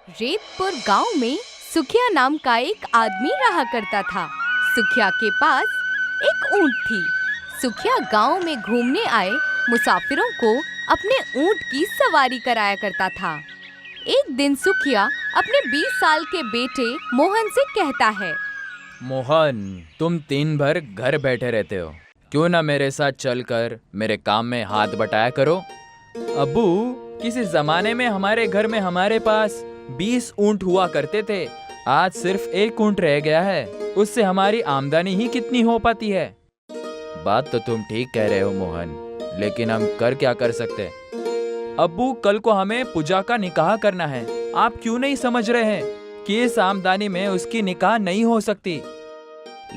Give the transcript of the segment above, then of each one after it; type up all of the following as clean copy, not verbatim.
रेतपुर गांव में सुखिया नाम का एक आदमी रहा करता था। सुखिया के पास एक ऊंट थी। सुखिया गांव में घूमने आए मुसाफिरों को अपने ऊंट की सवारी कराया करता था। एक दिन सुखिया अपने 20 साल के बेटे मोहन से कहता है, मोहन, तुम दिन भर घर बैठे रहते हो, क्यों ना मेरे साथ चलकर मेरे काम में हाथ बटाया करो। अब्बू, किसी जमाने में हमारे घर में हमारे पास 20 ऊंट हुआ करते थे। आज सिर्फ एक ऊंट रह गया है, उससे हमारी आमदनी ही कितनी हो पाती है। बात तो तुम ठीक कह रहे हो मोहन, लेकिन हम कर क्या कर सकते। अब्बू, कल को हमें पूजा का निकाह करना है। आप क्यों नहीं समझ रहे हैं कि इस आमदनी में उसकी निकाह नहीं हो सकती।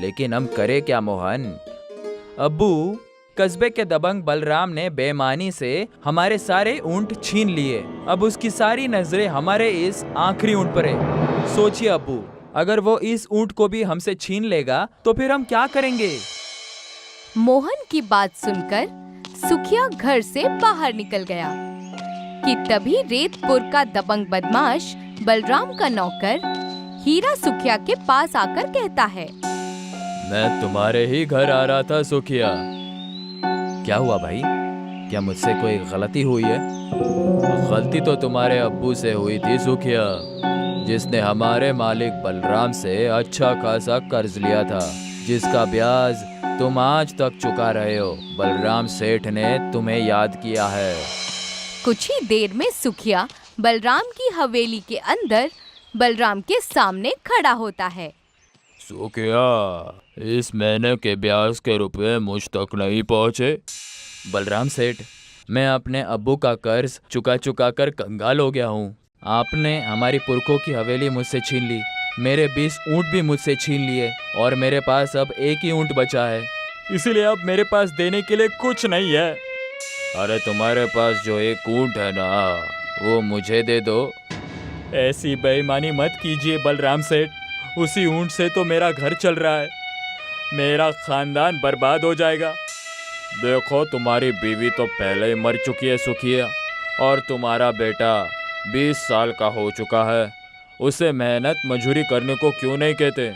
लेकिन हम करें क्या मोहन। अब्बू, कस्बे के दबंग बलराम ने बेईमानी से हमारे सारे ऊंट छीन लिए। अब उसकी सारी नजरें हमारे इस आखिरी ऊंट पर है। सोचिए अब्बू, अगर वो इस ऊंट को भी हमसे छीन लेगा तो फिर हम क्या करेंगे। मोहन की बात सुनकर सुखिया घर से बाहर निकल गया कि तभी रेतपुर का दबंग बदमाश बलराम का नौकर हीरा सुखिया के पास आकर कहता है, मैं तुम्हारे ही घर आ रहा था सुखिया। क्या हुआ भाई, क्या मुझसे कोई गलती हुई है। गलती तो तुम्हारे अब्बू से हुई थी सुखिया, जिसने हमारे मालिक बलराम से अच्छा खासा कर्ज लिया था, जिसका ब्याज तुम आज तक चुका रहे हो। बलराम सेठ ने तुम्हें याद किया है। कुछ ही देर में सुखिया बलराम की हवेली के अंदर बलराम के सामने खड़ा होता है। सुखिया, इस महीने के ब्याज के रुपए मुझ तक नहीं पहुँचे। बलराम सेठ, मैं अपने अब्बू का कर्ज चुका चुका कर कंगाल हो गया हूँ। आपने हमारी पुरखों की हवेली मुझसे छीन ली, मेरे 20 ऊंट भी मुझसे छीन लिए और मेरे पास अब एक ही ऊंट बचा है। इसीलिए अब मेरे पास देने के लिए कुछ नहीं है। अरे तुम्हारे पास जो एक ऊंट है ना, वो मुझे दे दो। ऐसी बेईमानी मत कीजिए बलराम सेठ, उसी ऊंट से तो मेरा घर चल रहा है। मेरा खानदान बर्बाद हो जाएगा। देखो, तुम्हारी बीवी तो पहले ही मर चुकी है सुखिया, और तुम्हारा बेटा 20 साल का हो चुका है। उसे मेहनत मजूरी करने को क्यों नहीं कहते।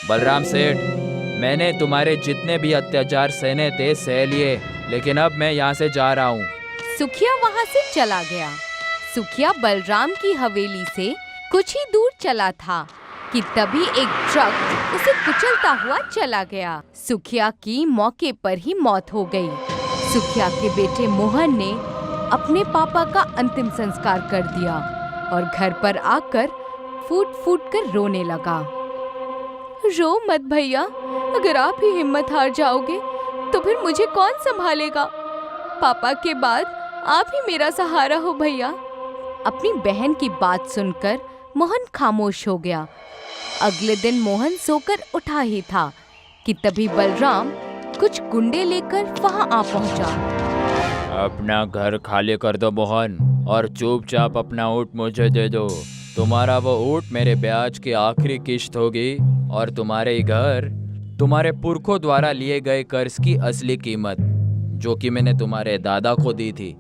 बलराम सेठ, मैंने तुम्हारे जितने भी अत्याचार सहने थे सह लिए, लेकिन अब मैं यहाँ से जा रहा हूँ। सुखिया वहाँ से चला गया। सुखिया बलराम की हवेली से कुछ ही दूर चला था कि तभी एक ट्रक उसे कुचलता हुआ चला गया। सुखिया की मौके पर ही मौत हो गई। सुखिया के बेटे मोहन ने अपने पापा का अंतिम संस्कार कर दिया और घर पर आकर फूट फूट कर रोने लगा। रो मत भैया, अगर आप ही हिम्मत हार जाओगे तो फिर मुझे कौन संभालेगा। पापा के बाद आप ही मेरा सहारा हो भैया। अपनी बहन की बात सुनकर मोहन खामोश हो गया। अगले दिन मोहन सोकर उठा ही था कि तभी बलराम कुछ गुंडे लेकर वहां आ पहुंचा। अपना घर खाली कर दो मोहन, और चुपचाप अपना ऊँट मुझे दे दो। तुम्हारा वो ऊँट मेरे ब्याज की आखिरी किश्त होगी, और तुम्हारे घर तुम्हारे पुरखों द्वारा लिए गए कर्ज की असली कीमत, जो कि मैंने तुम्हारे दादा को दी थी।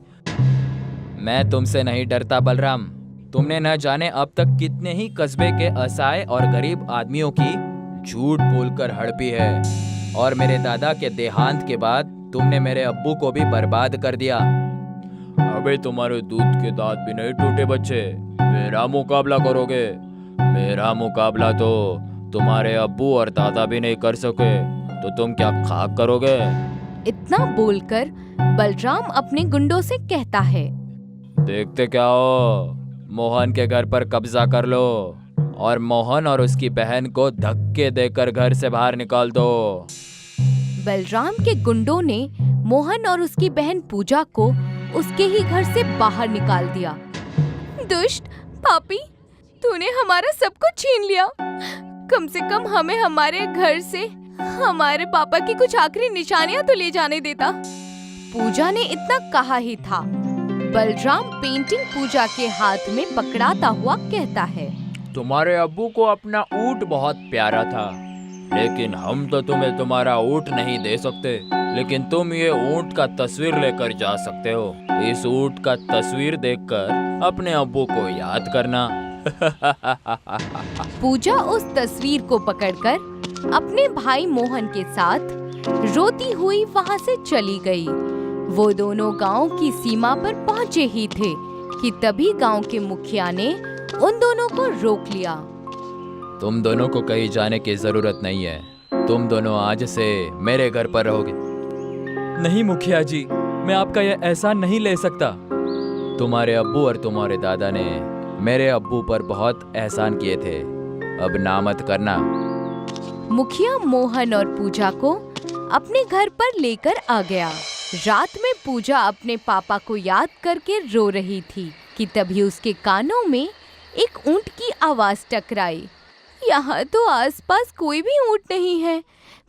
मैं तुमसे नहीं डरता बलराम। तुमने न जाने अब तक कितने ही कस्बे के असहाय और गरीब आदमियों की झूठ बोलकर हड़पी है, और मेरे दादा के देहांत के बाद तुमने मेरे अब्बू को भी बर्बाद कर दिया। अबे तुम्हारे दूध के दांत भी नहीं टूटे बच्चे, मेरा मुकाबला करोगे। मेरा मुकाबला तो तुम्हारे अब्बू और दादा भी नहीं कर सके, तो तुम क्या खाक करोगे। इतना बोलकर बलराम अपने गुंडों से कहता है, देखते क्या हो, मोहन के घर पर कब्जा कर लो और मोहन और उसकी बहन को धक्के देकर घर से बाहर निकाल दो। बलराम के गुंडों ने मोहन और उसकी बहन पूजा को उसके ही घर से बाहर निकाल दिया। दुष्ट पापी, तूने हमारा सब कुछ छीन लिया। कम से कम हमें हमारे घर से हमारे पापा की कुछ आखिरी निशानियां तो ले जाने देता। पूजा ने इतना कहा ही था, बलराम पेंटिंग पूजा के हाथ में पकड़ाता हुआ कहता है, तुम्हारे अब्बू को अपना ऊँट बहुत प्यारा था, लेकिन हम तो तुम्हें तुम्हारा ऊँट नहीं दे सकते, लेकिन तुम ये ऊँट का तस्वीर लेकर जा सकते हो। इस ऊँट का तस्वीर देखकर अपने अब्बू को याद करना। पूजा उस तस्वीर को पकड़कर अपने भाई मोहन के साथ रोती हुई वहाँ से चली गई। वो दोनों गांव की सीमा पर पहुँचे ही थे कि तभी गांव के मुखिया ने उन दोनों को रोक लिया। तुम दोनों को कहीं जाने की जरूरत नहीं है। तुम दोनों आज से मेरे घर पर रहोगे। नहीं मुखिया जी, मैं आपका यह एहसान नहीं ले सकता। तुम्हारे अब्बू और तुम्हारे दादा ने मेरे अब्बू पर बहुत एहसान किए थे, अब ना मत करना। मुखिया मोहन और पूजा को अपने घर पर लेकर आ गया। रात में पूजा अपने पापा को याद करके रो रही थी कि तभी उसके कानों में एक ऊंट की आवाज टकराई। यहाँ तो आसपास कोई भी ऊंट नहीं है,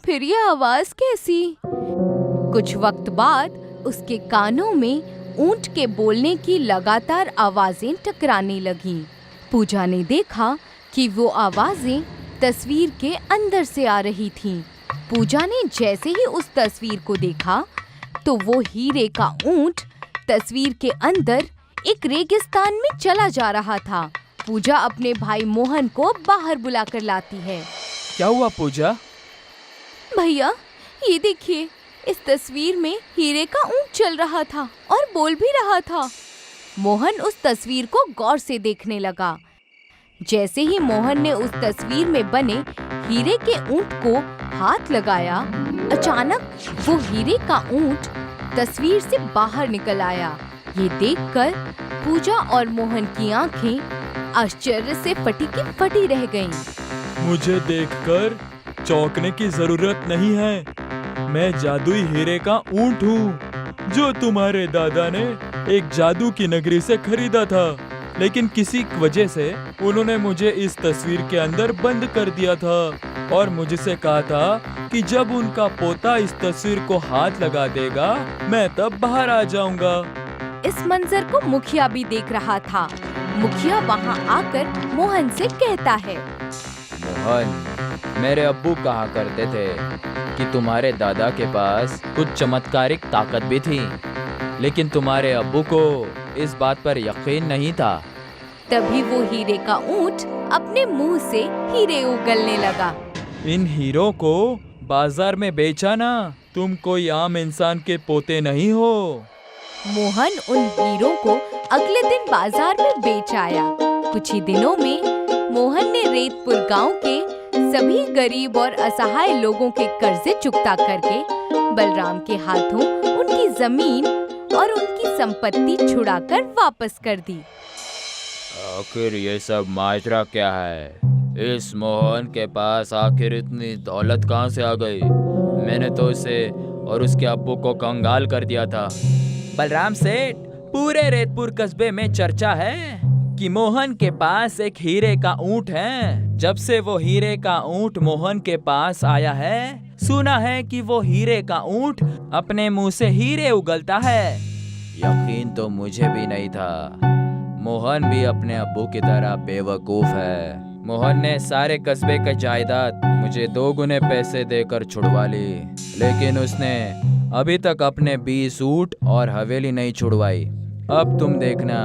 फिर यह आवाज कैसी? कुछ वक्त बाद उसके कानों में ऊंट के बोलने की लगातार आवाजें टकराने लगीं। पूजा ने देखा कि वो आवाजें तस्वीर के अंदर से आ रही थीं। पूजा ने जैसे ही उस तस्वीर को देखा तो वो हीरे का ऊंट तस्वीर के अंदर एक रेगिस्तान में चला जा रहा था। पूजा अपने भाई मोहन को बाहर बुलाकर लाती है। क्या हुआ पूजा? भैया, ये देखिए, इस तस्वीर में हीरे का ऊंट चल रहा था और बोल भी रहा था। मोहन उस तस्वीर को गौर से देखने लगा। जैसे ही मोहन ने उस तस्वीर में बने हीरे के ऊंट को हाथ लगाया, अचानक वो हीरे का ऊंट तस्वीर से बाहर निकल आया। ये देखकर पूजा और मोहन की आंखें आश्चर्य से फटी की फटी रह गईं। मुझे देखकर चौंकने की जरूरत नहीं है। मैं जादुई हीरे का ऊंट हूँ जो तुम्हारे दादा ने एक जादू की नगरी से खरीदा था, लेकिन किसी वजह से उन्होंने मुझे इस तस्वीर के अंदर बंद कर दिया था और मुझसे कहा था कि जब उनका पोता इस तस्वीर को हाथ लगा देगा मैं तब बाहर आ जाऊंगा। इस मंजर को मुखिया भी देख रहा था। मुखिया वहाँ आकर मोहन से कहता है, मोहन, मेरे अब्बू कहा करते थे कि तुम्हारे दादा के पास कुछ चमत्कारिक ताकत भी थी, लेकिन तुम्हारे अब्बू को इस बात पर यकीन नहीं था। तभी वो हीरे का ऊंट अपने मुंह से हीरे उगलने लगा। इन हीरों को बाजार में बेचा ना, तुम कोई आम इंसान के पोते नहीं हो। मोहन उन हीरों को अगले दिन बाजार में बेच आया। कुछ ही दिनों में मोहन ने रेतपुर गांव के सभी गरीब और असहाय लोगों के कर्जे चुकता करके बलराम के हाथों उनकी जमीन और उनकी संपत्ति छुड़ाकर वापस कर दी। आखिर ये सब माजरा क्या है? इस मोहन के पास आखिर इतनी दौलत कहाँ से आ गई? मैंने तो उसे और उसके अब्बू को कंगाल कर दिया था। बलराम सेठ, पूरे रेतपुर कस्बे में चर्चा है कि मोहन के पास एक हीरे का ऊंट है। जब से वो हीरे का ऊंट मोहन के पास आया है, सुना है कि वो हीरे का ऊंट अपने मुंह से हीरे उगलता है। यकीन तो मुझे भी नहीं था। मोहन भी अपने अब्बू की तरह बेवकूफ है। मोहन ने सारे कस्बे का जायदाद मुझे 2 गुने पैसे देकर छुड़वा ली, लेकिन उसने अभी तक अपने 20 ऊंट और हवेली नहीं छुड़वाई। अब तुम देखना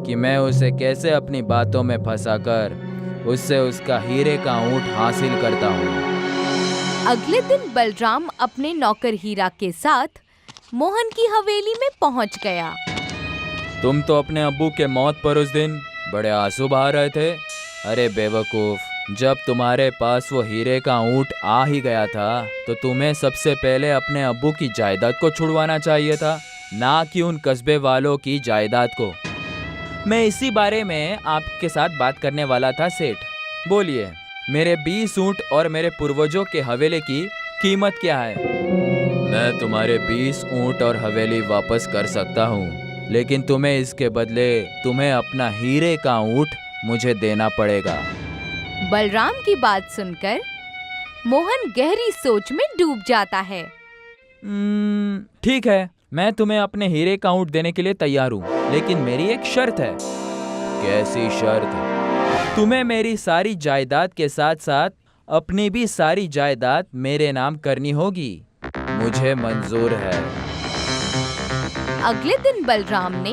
कि मैं उसे कैसे अपनी बातों में फंसाकर उससे उसका हीरे का ऊंट हासिल करता हूँ। अगले दिन बलराम अपने नौकर हीरा के साथ मोहन की हवेली में पहुंच गया। तुम तो अपने अब्बू के मौत पर उस दिन बड़े आंसू बहा रहे थे। अरे बेवकूफ, जब तुम्हारे पास वो हीरे का ऊंट आ ही गया था तो तुम्हें सबसे पहले अपने अब्बू की जायदाद को छुड़वाना चाहिए था, ना कि उन कस्बे वालों की जायदाद को। मैं इसी बारे में आपके साथ बात करने वाला था सेठ। बोलिए, मेरे 20 ऊंट और मेरे पूर्वजों के हवेली की कीमत क्या है? मैं तुम्हारे 20 ऊंट और हवेली वापस कर सकता हूँ, लेकिन तुम्हें इसके बदले तुम्हें अपना हीरे का ऊंट मुझे देना पड़ेगा। बलराम की बात सुनकर मोहन गहरी सोच में डूब जाता है। ठीक है, मैं तुम्हें अपने हीरे का ऊंट देने के लिए तैयार हूँ, लेकिन मेरी एक शर्त है। कैसी शर्त? तुम्हें मेरी सारी जायदाद के साथ साथ अपनी भी सारी जायदाद मेरे नाम करनी होगी। मुझे मंजूर है। अगले दिन बलराम ने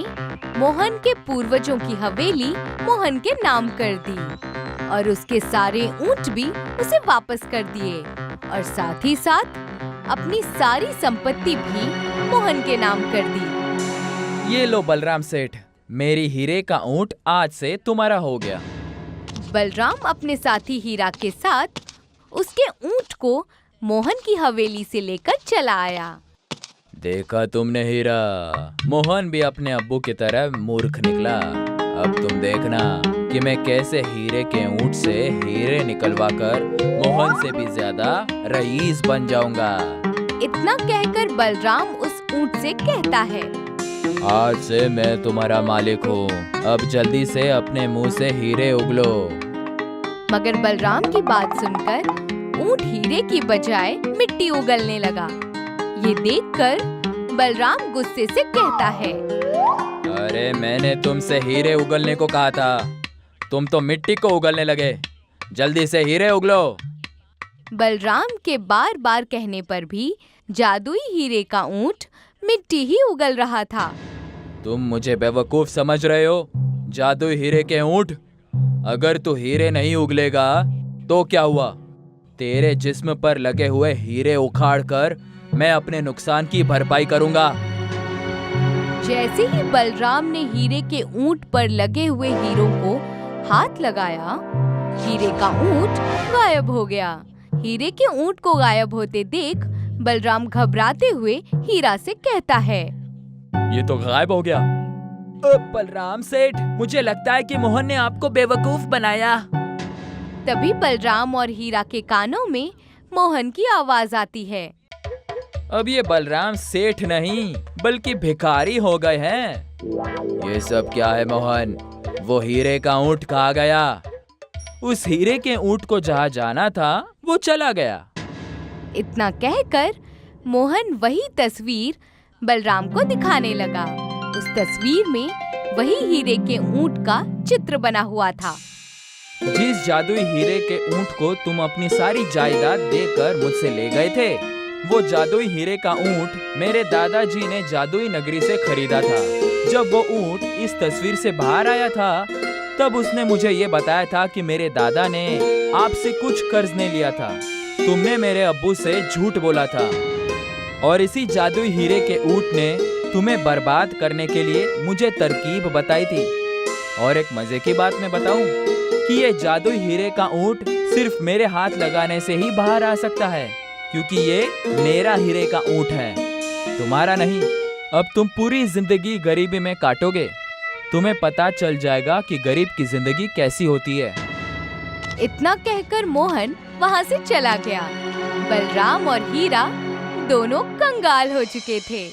मोहन के पूर्वजों की हवेली मोहन के नाम कर दी और उसके सारे ऊंट भी उसे वापस कर दिए और साथ ही साथ अपनी सारी संपत्ति भी मोहन के नाम कर दी। ये लो बलराम सेठ, मेरी हीरे का ऊंट आज से तुम्हारा हो गया। बलराम अपने साथी हीरा के साथ उसके ऊंट को मोहन की हवेली से लेकर चला आया। देखा तुमने हीरा, मोहन भी अपने अब्बू की तरह मूर्ख निकला। अब तुम देखना कि मैं कैसे हीरे के ऊंट से हीरे निकलवा कर मोहन से भी ज्यादा रईस बन जाऊंगा। इतना कहकर बलराम उस ऊंट से कहता है, आज से मैं तुम्हारा मालिक हूँ, अब जल्दी से अपने मुंह से हीरे उगलो। मगर बलराम की बात सुनकर ऊंट हीरे की बजाय मिट्टी उगलने लगा। ये देखकर बलराम गुस्से से कहता है, अरे मैंने तुमसे हीरे उगलने को कहा था, तुम तो मिट्टी को उगलने लगे। जल्दी से हीरे उगलो। बलराम के बार बार कहने पर भी जादुई हीरे का ऊंट मिट्टी ही उगल रहा था। तुम मुझे बेवकूफ समझ रहे हो, जादुई हीरे के ऊंट? अगर तू हीरे नहीं उगलेगा तो क्या हुआ? तेरे जिस्म पर लगे हुए हीरे उखाड़ कर मैं अपने नुकसान की भरपाई करूंगा। जैसे ही बलराम ने हीरे के ऊंट पर लगे हुए हीरों को हाथ लगाया, हीरे का ऊंट गायब हो गया। हीरे के ऊंट को गायब होते देख बलराम घबराते हुए हीरा से कहता है, ये तो गायब हो गया। बलराम सेठ, मुझे लगता है कि मोहन ने आपको बेवकूफ बनाया। तभी बलराम और हीरा के कानों में मोहन की आवाज आती है, अब ये बलराम सेठ नहीं बल्कि भिखारी हो गए हैं। ये सब क्या है मोहन? वो हीरे का ऊंट कहाँ गया? उस हीरे के ऊंट को जहाँ जाना था वो चला गया। इतना कहकर मोहन वही तस्वीर बलराम को दिखाने लगा। उस तस्वीर में वही हीरे के ऊंट का चित्र बना हुआ था। जिस जादुई हीरे के ऊंट को तुम अपनी सारी जायदाद देकर मुझसे ले गए थे, वो जादुई हीरे का ऊंट मेरे दादाजी ने जादुई नगरी से खरीदा था। जब वो ऊंट इस तस्वीर से बाहर आया था, तब उसने मुझे ये बताया था कि मेरे दादा ने आपसे कुछ कर्ज ने लिया था। तुमने मेरे अब्बू से झूठ बोला था और इसी जादुई हीरे के ऊंट ने तुम्हें बर्बाद करने के लिए मुझे तरकीब बताई थी। और एक मजे की बात मैं बताऊं कि ये जादुई हीरे का ऊंट सिर्फ मेरे हाथ लगाने से ही बाहर आ सकता है, क्योंकि ये मेरा हीरे का ऊंट है, तुम्हारा नहीं। अब तुम पूरी जिंदगी गरीबी में काटोगे, तुम्हें पता चल जाएगा कि गरीब की जिंदगी कैसी होती है। इतना कहकर मोहन वहाँ से चला गया। बलराम और हीरा दोनों कंगाल हो चुके थे।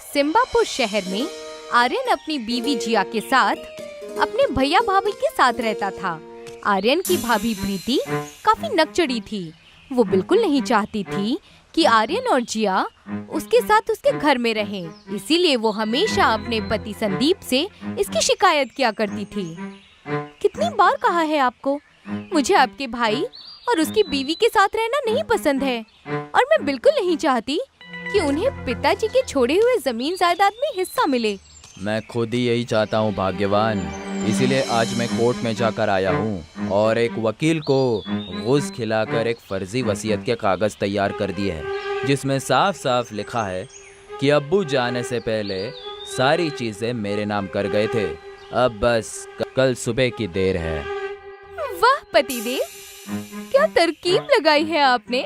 सिम्बापुर शहर में आर्यन अपनी बीवी जिया के साथ अपने भैया भाभी के साथ रहता था। आर्यन की भाभी प्रीति काफी नकचड़ी थी। वो बिल्कुल नहीं चाहती थी कि आर्यन और जिया उसके साथ उसके घर में रहें। इसीलिए वो हमेशा अपने पति संदीप से इसकी शिकायत किया करती थी। कितनी बार कहा है आपको, मुझे आपके भाई और उसकी बीवी के साथ रहना नहीं पसंद है और मैं बिल्कुल नहीं चाहती कि उन्हें पिताजी के छोड़े हुए जमीन जायदाद में हिस्सा मिले। मैं खुद ही यही चाहता हूँ भाग्यवान, इसीलिए आज मैं कोर्ट में जाकर आया हूँ और एक वकील को घूस खिलाकर एक फर्जी वसीयत के कागज तैयार कर दिए हैं, जिसमें साफ साफ लिखा है कि अब्बू जाने से पहले सारी चीजें मेरे नाम कर गए थे। अब बस कल सुबह की देर है। वाह पतिदेव, क्या तरकीब लगाई है आपने।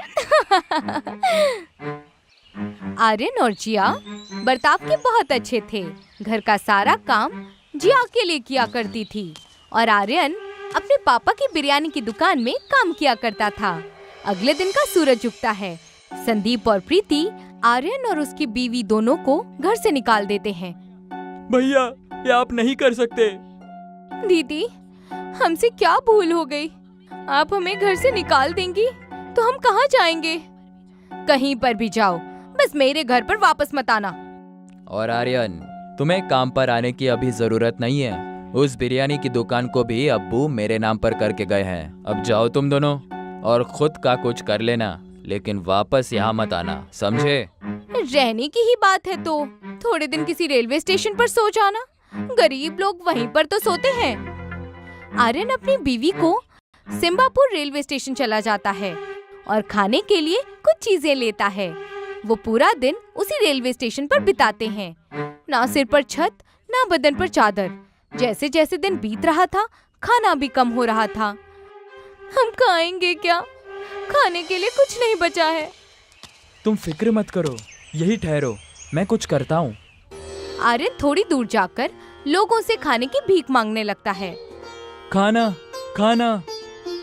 आर्यन और जिया बर्ताव के बहुत अच्छे थे। घर का सारा काम जिया अकेले किया करती थी और आर्यन अपने पापा की बिरयानी की दुकान में काम किया करता था। अगले दिन का सूरज उगता है। संदीप और प्रीति आर्यन और उसकी बीवी दोनों को घर से निकाल देते हैं। भैया, ये आप नहीं कर सकते। दीदी, हमसे क्या भूल हो गई? आप हमें घर से निकाल देंगी तो हम कहाँ जाएंगे? कहीं पर भी जाओ, बस मेरे घर पर वापस मत आना। और आर्यन, तुम्हें काम पर आने की अभी जरूरत नहीं है। उस बिरयानी की दुकान को भी अब्बू मेरे नाम पर करके गए हैं। अब जाओ तुम दोनों और खुद का कुछ कर लेना, लेकिन वापस यहाँ मत आना, समझे? रहने की ही बात है तो थोड़े दिन किसी रेलवे स्टेशन पर सो जाना। गरीब लोग वहीं पर तो सोते हैं। आर्यन अपनी बीवी को सिम्बापुर रेलवे स्टेशन चला जाता है और खाने के लिए कुछ चीजें लेता है। वो पूरा दिन उसी रेलवे स्टेशन पर बिताते हैं। ना सिर पर छत, ना बदन पर चादर। जैसे जैसे दिन बीत रहा था, खाना भी कम हो रहा था। हम खाएंगे क्या? खाने के लिए कुछ नहीं बचा है। तुम फिक्र मत करो, यही ठहरो, मैं कुछ करता हूँ। आर्यन थोड़ी दूर जाकर लोगों से खाने की भीख मांगने लगता है। खाना, खाना,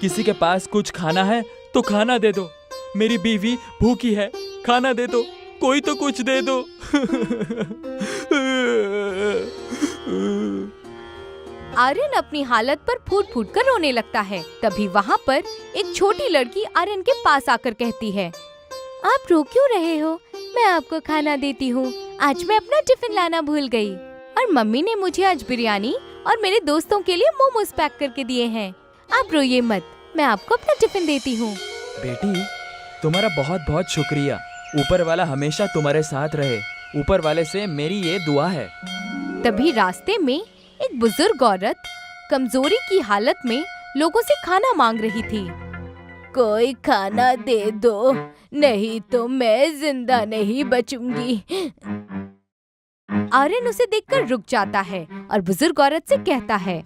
किसी के पास कुछ खाना है तो खाना दे दो। मेरी बीवी भूखी है, खाना दे दो, कोई तो कुछ दे दो। आर्यन अपनी हालत पर फूट फूट कर रोने लगता है। तभी वहाँ पर एक छोटी लड़की आर्यन के पास आकर कहती है, आप रो क्यों रहे हो? मैं आपको खाना देती हूँ। आज मैं अपना टिफिन लाना भूल गई और मम्मी ने मुझे आज बिरयानी और मेरे दोस्तों के लिए मोमोज पैक करके दिए हैं। आप रोइए मत, मैं आपको अपना टिफिन देती हूँ। बेटी, तुम्हारा बहुत बहुत शुक्रिया। ऊपर वाला हमेशा तुम्हारे साथ रहे। ऊपर वाले से मेरी ये दुआ है। तभी रास्ते में एक बुजुर्ग औरत कमजोरी की हालत में लोगों से खाना मांग रही थी। कोई खाना दे दो, नहीं तो मैं जिंदा नहीं बचूंगी। आर्यन उसे देखकर रुक जाता है और बुजुर्ग औरत से कहता है,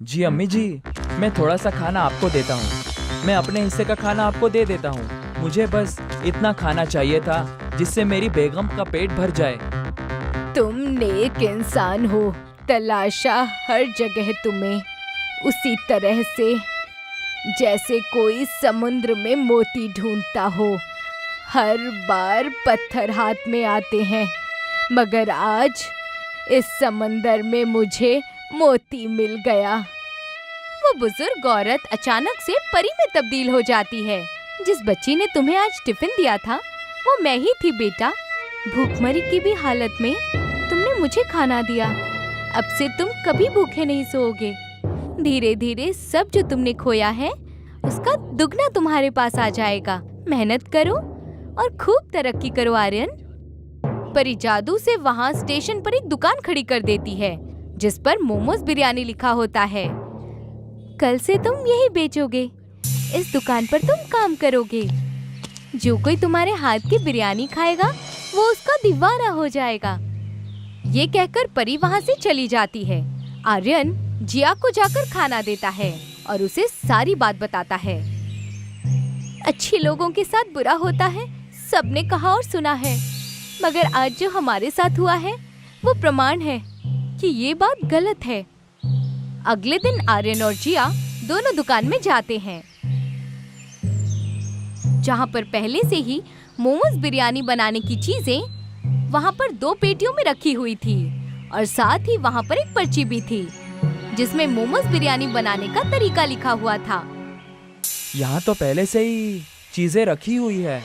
जी अम्मी जी, मैं थोड़ा सा खाना आपको देता हूँ। मैं अपने हिस्से का खाना आपको दे देता हूँ। मुझे बस इतना खाना चाहिए था जिससे मेरी बेगम का पेट भर जाए। तुम नेक इंसान हो, तलाशा हर जगह तुम्हें उसी तरह से जैसे कोई समुद्र में मोती ढूंढता हो। हर बार पत्थर हाथ में आते हैं, मगर आज इस समंदर में मुझे मोती मिल गया। वो बुजुर्ग औरत अचानक से परी में तब्दील हो जाती है। जिस बच्ची ने तुम्हें आज टिफिन दिया था वो मैं ही थी बेटा। भूखमरी की भी हालत में तुमने मुझे खाना दिया। अब से तुम कभी भूखे नहीं सोओगे। धीरे धीरे सब जो तुमने खोया है उसका दुगना तुम्हारे पास आ जाएगा। मेहनत करो और खूब तरक्की करो आर्यन। परी जादू से वहाँ स्टेशन पर एक दुकान खड़ी कर देती है जिस पर मोमोज बिरयानी लिखा होता है। कल से तुम यही बेचोगे। इस दुकान पर तुम काम करोगे। जो कोई तुम्हारे हाथ की बिरयानी खाएगा वो उसका दीवाना हो जाएगा। ये कहकर परी वहाँ से चली जाती है। आर्यन जिया को जाकर खाना देता है और उसे सारी बात बताता है। अच्छे लोगों के साथ बुरा होता है, सबने कहा और सुना है, मगर आज जो हमारे साथ हुआ है वो प्रमाण है कि ये बात गलत है। अगले दिन आर्यन और जिया दोनों दुकान में जाते हैं जहाँ पर पहले से ही मोमोज बिरयानी बनाने की चीजें वहाँ पर 2 पेटियों में रखी हुई थी और साथ ही वहाँ पर एक पर्ची भी थी जिसमें मोमोज बिरयानी बनाने का तरीका लिखा हुआ था। यहाँ तो पहले से ही चीजें रखी हुई है।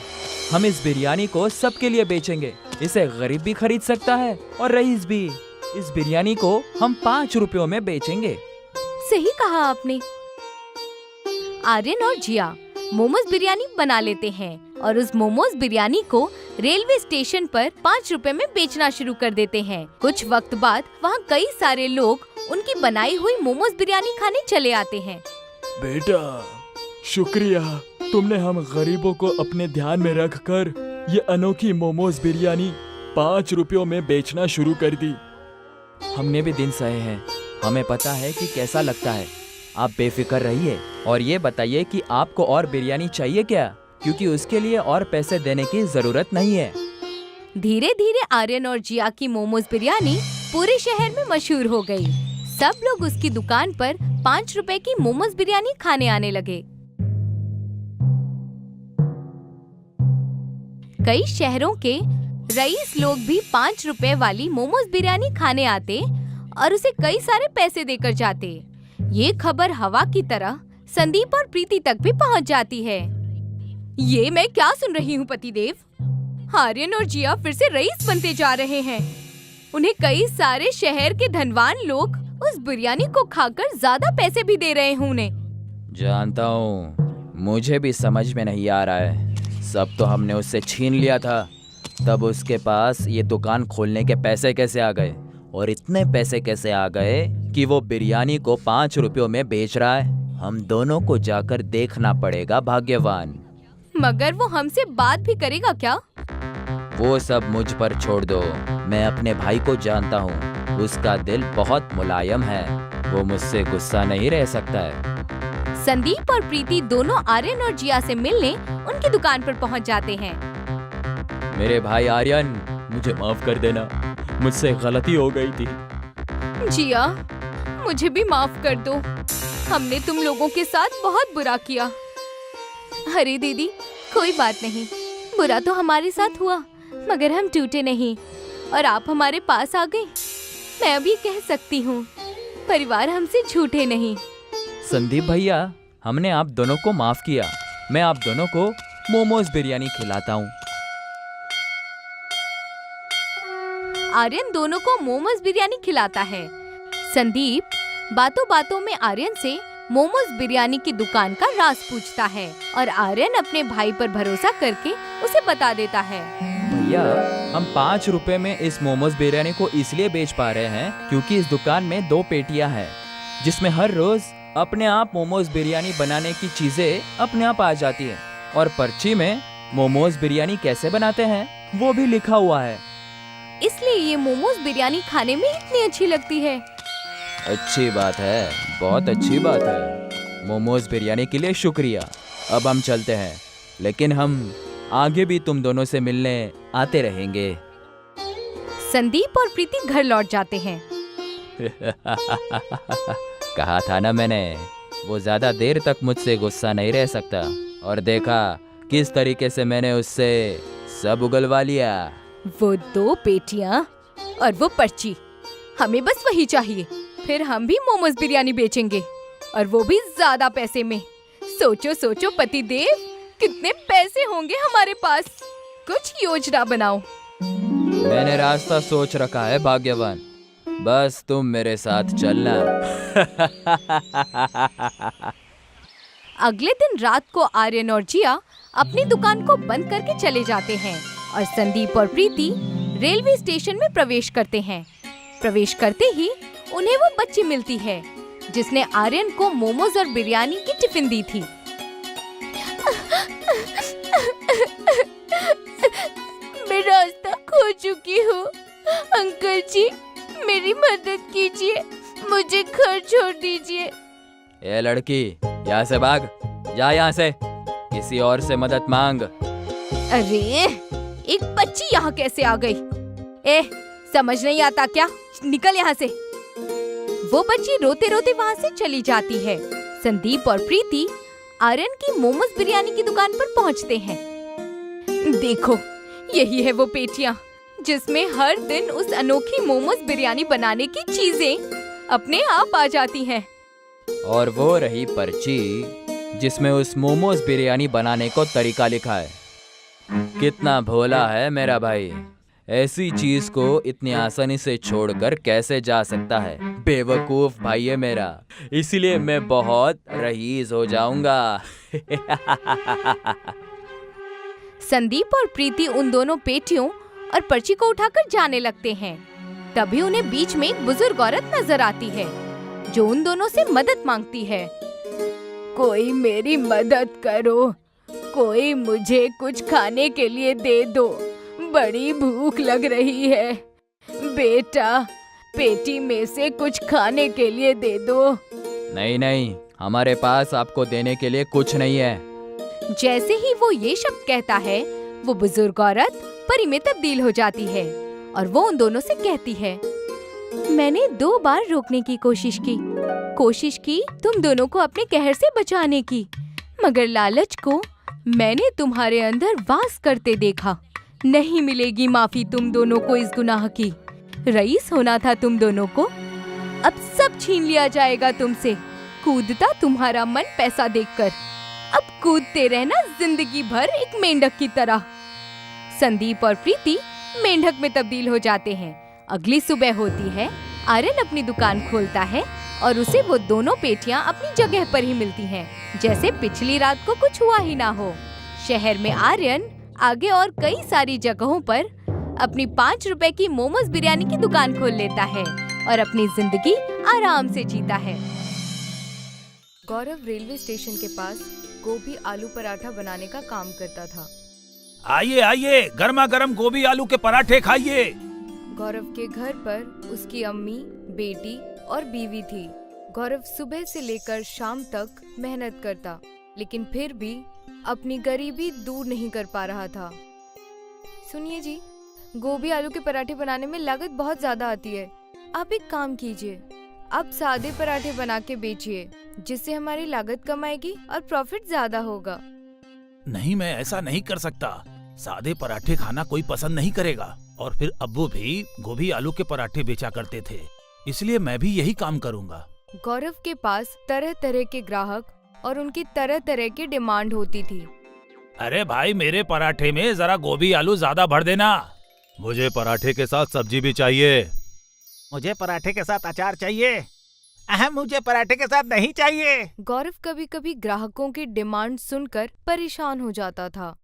हम इस बिरयानी को सबके लिए बेचेंगे। इसे गरीब भी खरीद सकता है और रईस भी। इस बिरयानी को हम 5 रुपयों में बेचेंगे। सही कहा आपने। आर्यन और जिया मोमोज बिरयानी बना लेते हैं और उस मोमोज बिरयानी को रेलवे स्टेशन पर 5 रुपए में बेचना शुरू कर देते हैं। कुछ वक्त बाद वहाँ कई सारे लोग उनकी बनाई हुई मोमोज बिरयानी खाने चले आते हैं। बेटा, शुक्रिया, तुमने हम गरीबों को अपने ध्यान में रखकर ये अनोखी मोमोज बिरयानी 5 रुपयों में बेचना शुरू कर दी। हमने भी दिन सहे हैं, हमें पता है कि कैसा लगता है। आप बेफिक्र रहिए और ये बताइए कि आपको और बिरयानी चाहिए क्या, क्योंकि उसके लिए और पैसे देने की जरूरत नहीं है। धीरे धीरे आर्यन और जिया की मोमोज बिरयानी पूरे शहर में मशहूर हो गई। सब लोग उसकी दुकान पर 5 रुपए की मोमोज बिरयानी खाने आने लगे। कई शहरों के रईस लोग भी 5 रुपए वाली मोमोज बिरयानी खाने आते और उसे कई सारे पैसे देकर जाते। ये खबर हवा की तरह संदीप और प्रीति तक भी पहुंच जाती है। ये मैं क्या सुन रही हूँ पतिदेव? आर्यन और जिया फिर से रईस बनते जा रहे हैं। उन्हें कई सारे शहर के धनवान लोग उस बिरयानी को खाकर ज्यादा पैसे भी दे रहे हैं उन्हें। जानता हूँ, मुझे भी समझ में नहीं आ रहा है। सब तो हमने उससे छीन लिया था, तब उसके पास ये दुकान खोलने के पैसे कैसे आ गए? और इतने पैसे कैसे आ गए कि वो बिरयानी को 5 रुपयों में बेच रहा है? हम दोनों को जाकर देखना पड़ेगा भाग्यवान। मगर वो हमसे बात भी करेगा क्या? वो सब मुझ पर छोड़ दो। मैं अपने भाई को जानता हूँ, उसका दिल बहुत मुलायम है, वो मुझसे गुस्सा नहीं रह सकता है। संदीप और प्रीति दोनों आर्यन और जिया से मिलने उनकी दुकान पर पहुंच जाते हैं। मेरे भाई आर्यन, मुझे माफ कर देना, मुझसे गलती हो गई थी। जिया, मुझे भी माफ कर दो, हमने तुम लोगों के साथ बहुत बुरा किया। अरे दीदी, कोई बात नहीं, बुरा तो हमारे साथ हुआ मगर हम टूटे नहीं और आप हमारे पास आ गए। मैं अभी कह सकती हूँ, परिवार हमसे झूठे नहीं। संदीप भैया, हमने आप दोनों को माफ किया। मैं आप दोनों को मोमोज बिरयानी खिलाता हूँ। आर्यन दोनों को मोमोज बिरयानी खिलाता है। संदीप बातों बातों में आर्यन से मोमोज बिरयानी की दुकान का राज पूछता है और आर्यन अपने भाई पर भरोसा करके उसे बता देता है। भैया, हम 5 रुपए में इस मोमोज बिरयानी को इसलिए बेच पा रहे हैं क्योंकि इस दुकान में 2 पेटियां हैं जिसमें हर रोज अपने आप मोमोज बिरयानी बनाने की चीजें अपने आप आ जाती है और पर्ची में मोमोज बिरयानी कैसे बनाते हैं वो भी लिखा हुआ है। इसलिए ये मोमोज बिरयानी खाने में इतनी अच्छी लगती है। अच्छी बात है, बहुत अच्छी बात है। मोमोज बिरयानी के लिए शुक्रिया। अब हम चलते हैं, लेकिन हम आगे भी तुम दोनों से मिलने आते रहेंगे। संदीप और प्रीति घर लौट जाते हैं। कहा था ना मैंने, वो ज्यादा देर तक मुझसे गुस्सा नहीं रह सकता। और देखा किस तरीके से मैंने उससे सब उगलवा लिया। वो 2 पेटियां और वो पर्ची, हमें बस वही चाहिए, फिर हम भी मोमोज बिरयानी बेचेंगे और वो भी ज्यादा पैसे में। सोचो सोचो पतिदेव, कितने पैसे होंगे हमारे पास। कुछ योजना बनाओ। मैंने रास्ता सोच रखा है भाग्यवान, बस तुम मेरे साथ चलना। अगले दिन रात को आर्यन और जिया अपनी दुकान को बंद करके चले जाते हैं और संदीप और प्रीति रेलवे स्टेशन में प्रवेश करते हैं। प्रवेश करते ही उन्हें वो बच्ची मिलती है जिसने आर्यन को मोमोज और बिरयानी की टिफिन दी थी। मैं रास्ता खो चुकी हूँ, अंकल जी मेरी मदद कीजिए, मुझे घर छोड़ दीजिए। ए लड़की, यहाँ से भाग, जा यहाँ से, किसी और से मदद मांग। अरे, एक बच्ची यहाँ कैसे आ गई? समझ नहीं आता क्या? निकल यहाँ से। वो बच्ची रोते रोते वहाँ से चली जाती है। संदीप और प्रीति आर्यन की मोमोज बिरयानी की दुकान पर पहुँचते हैं। देखो, यही है वो पेटियां जिसमें हर दिन उस अनोखी मोमोज बिरयानी बनाने की चीजें अपने आप आ जाती हैं। और वो रही पर्ची जिसमें उस मोमोज बिरयानी बनाने को तरीका लिखा है। कितना भोला है मेरा भाई, ऐसी चीज को इतनी आसानी से छोड़कर कैसे जा सकता है? बेवकूफ भाई है मेरा, इसीलिए मैं बहुत रईस हो जाऊंगा। संदीप और प्रीति उन दोनों पेटियों और पर्ची को उठाकर जाने लगते हैं। तभी उन्हें बीच में एक बुजुर्ग औरत नजर आती है जो उन दोनों से मदद मांगती है। कोई मेरी मदद करो, कोई मुझे कुछ खाने के लिए दे दो, बड़ी भूख लग रही है। बेटा, पेटी में से कुछ खाने के लिए दे दो। नहीं नहीं, हमारे पास आपको देने के लिए कुछ नहीं है। जैसे ही वो ये शब्द कहता है, वो बुजुर्ग औरत परी में तब्दील हो जाती है और वो उन दोनों से कहती है, मैंने 2 बार रोकने की कोशिश की तुम दोनों को अपने कहर से बचाने की, मगर लालच को मैंने तुम्हारे अंदर वास करते देखा। नहीं मिलेगी माफी तुम दोनों को इस गुनाह की। रईस होना था तुम दोनों को, अब सब छीन लिया जाएगा तुमसे। कूदता तुम्हारा मन पैसा देखकर, अब कूदते रहना जिंदगी भर एक मेंढक की तरह। संदीप और प्रीति मेंढक में तब्दील हो जाते हैं। अगली सुबह होती है, आर्यन अपनी दुकान खोलता है और उसे वो दोनों पेटियां अपनी जगह पर ही मिलती हैं, जैसे पिछली रात को कुछ हुआ ही ना हो। शहर में आर्यन आगे और कई सारी जगहों पर अपनी 5 रुपए की मोमोज बिरयानी की दुकान खोल लेता है और अपनी जिंदगी आराम से जीता है। गौरव रेलवे स्टेशन के पास गोभी आलू पराठा बनाने का काम करता था। आइए आइए, गर्मा गर्म गोभी आलू के पराठे खाइए। गौरव के घर पर उसकी अम्मी, बेटी और बीवी थी। गौरव सुबह से लेकर शाम तक मेहनत करता, लेकिन फिर भी अपनी गरीबी दूर नहीं कर पा रहा था। सुनिए जी, गोभी आलू के पराठे बनाने में लागत बहुत ज्यादा आती है। आप एक काम कीजिए, आप सादे पराठे बना के बेचिए, जिससे हमारी लागत कम आएगी और प्रॉफिट ज्यादा होगा। नहीं, मैं ऐसा नहीं कर सकता। सादे पराठे खाना कोई पसंद नहीं करेगा। और फिर अब्बू भी गोभी आलू के पराठे बेचा करते थे, इसलिए मैं भी यही काम करूँगा। गौरव के पास तरह तरह के ग्राहक और उनकी तरह तरह की डिमांड होती थी। अरे भाई, मेरे पराठे में जरा गोभी आलू ज्यादा भर देना। मुझे पराठे के साथ सब्जी भी चाहिए। मुझे पराठे के साथ अचार चाहिए। अहम, मुझे पराठे के साथ नहीं चाहिए। गौरव कभी कभी ग्राहकों की डिमांड सुनकर परेशान हो जाता था।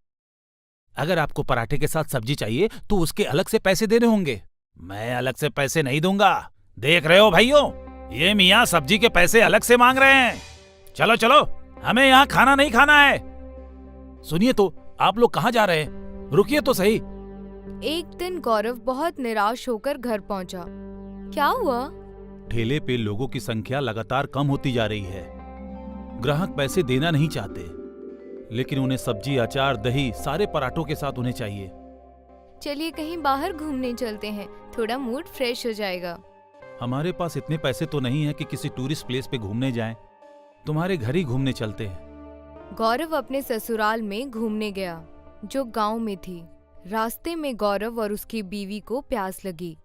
अगर आपको पराठे के साथ सब्जी चाहिए तो उसके अलग से पैसे देने होंगे। मैं अलग से पैसे नहीं दूंगा। देख रहे हो भाइयों, ये मियाँ सब्जी के पैसे अलग से मांग रहे हैं। चलो चलो, हमें यहाँ खाना नहीं खाना है। सुनिए तो, आप लोग कहाँ जा रहे हैं? रुकिए तो सही। एक दिन गौरव बहुत निराश होकर घर पहुंचा। क्या हुआ? ठेले पे लोगों की संख्या लगातार कम होती जा रही है। ग्राहक पैसे देना नहीं चाहते, लेकिन उन्हें सब्जी, अचार, दही सारे पराठों के साथ उन्हें चाहिए। चलिए कहीं बाहर घूमने चलते हैं, थोड़ा मूड फ्रेश हो जाएगा। हमारे पास इतने पैसे तो नहीं है कि किसी टूरिस्ट प्लेस पे घूमने जाएं। तुम्हारे घर ही घूमने चलते हैं। गौरव अपने ससुराल में घूमने गया, जो गांव में थी। रास्ते में गौरव और उसकी बीवी को प्यास लगी।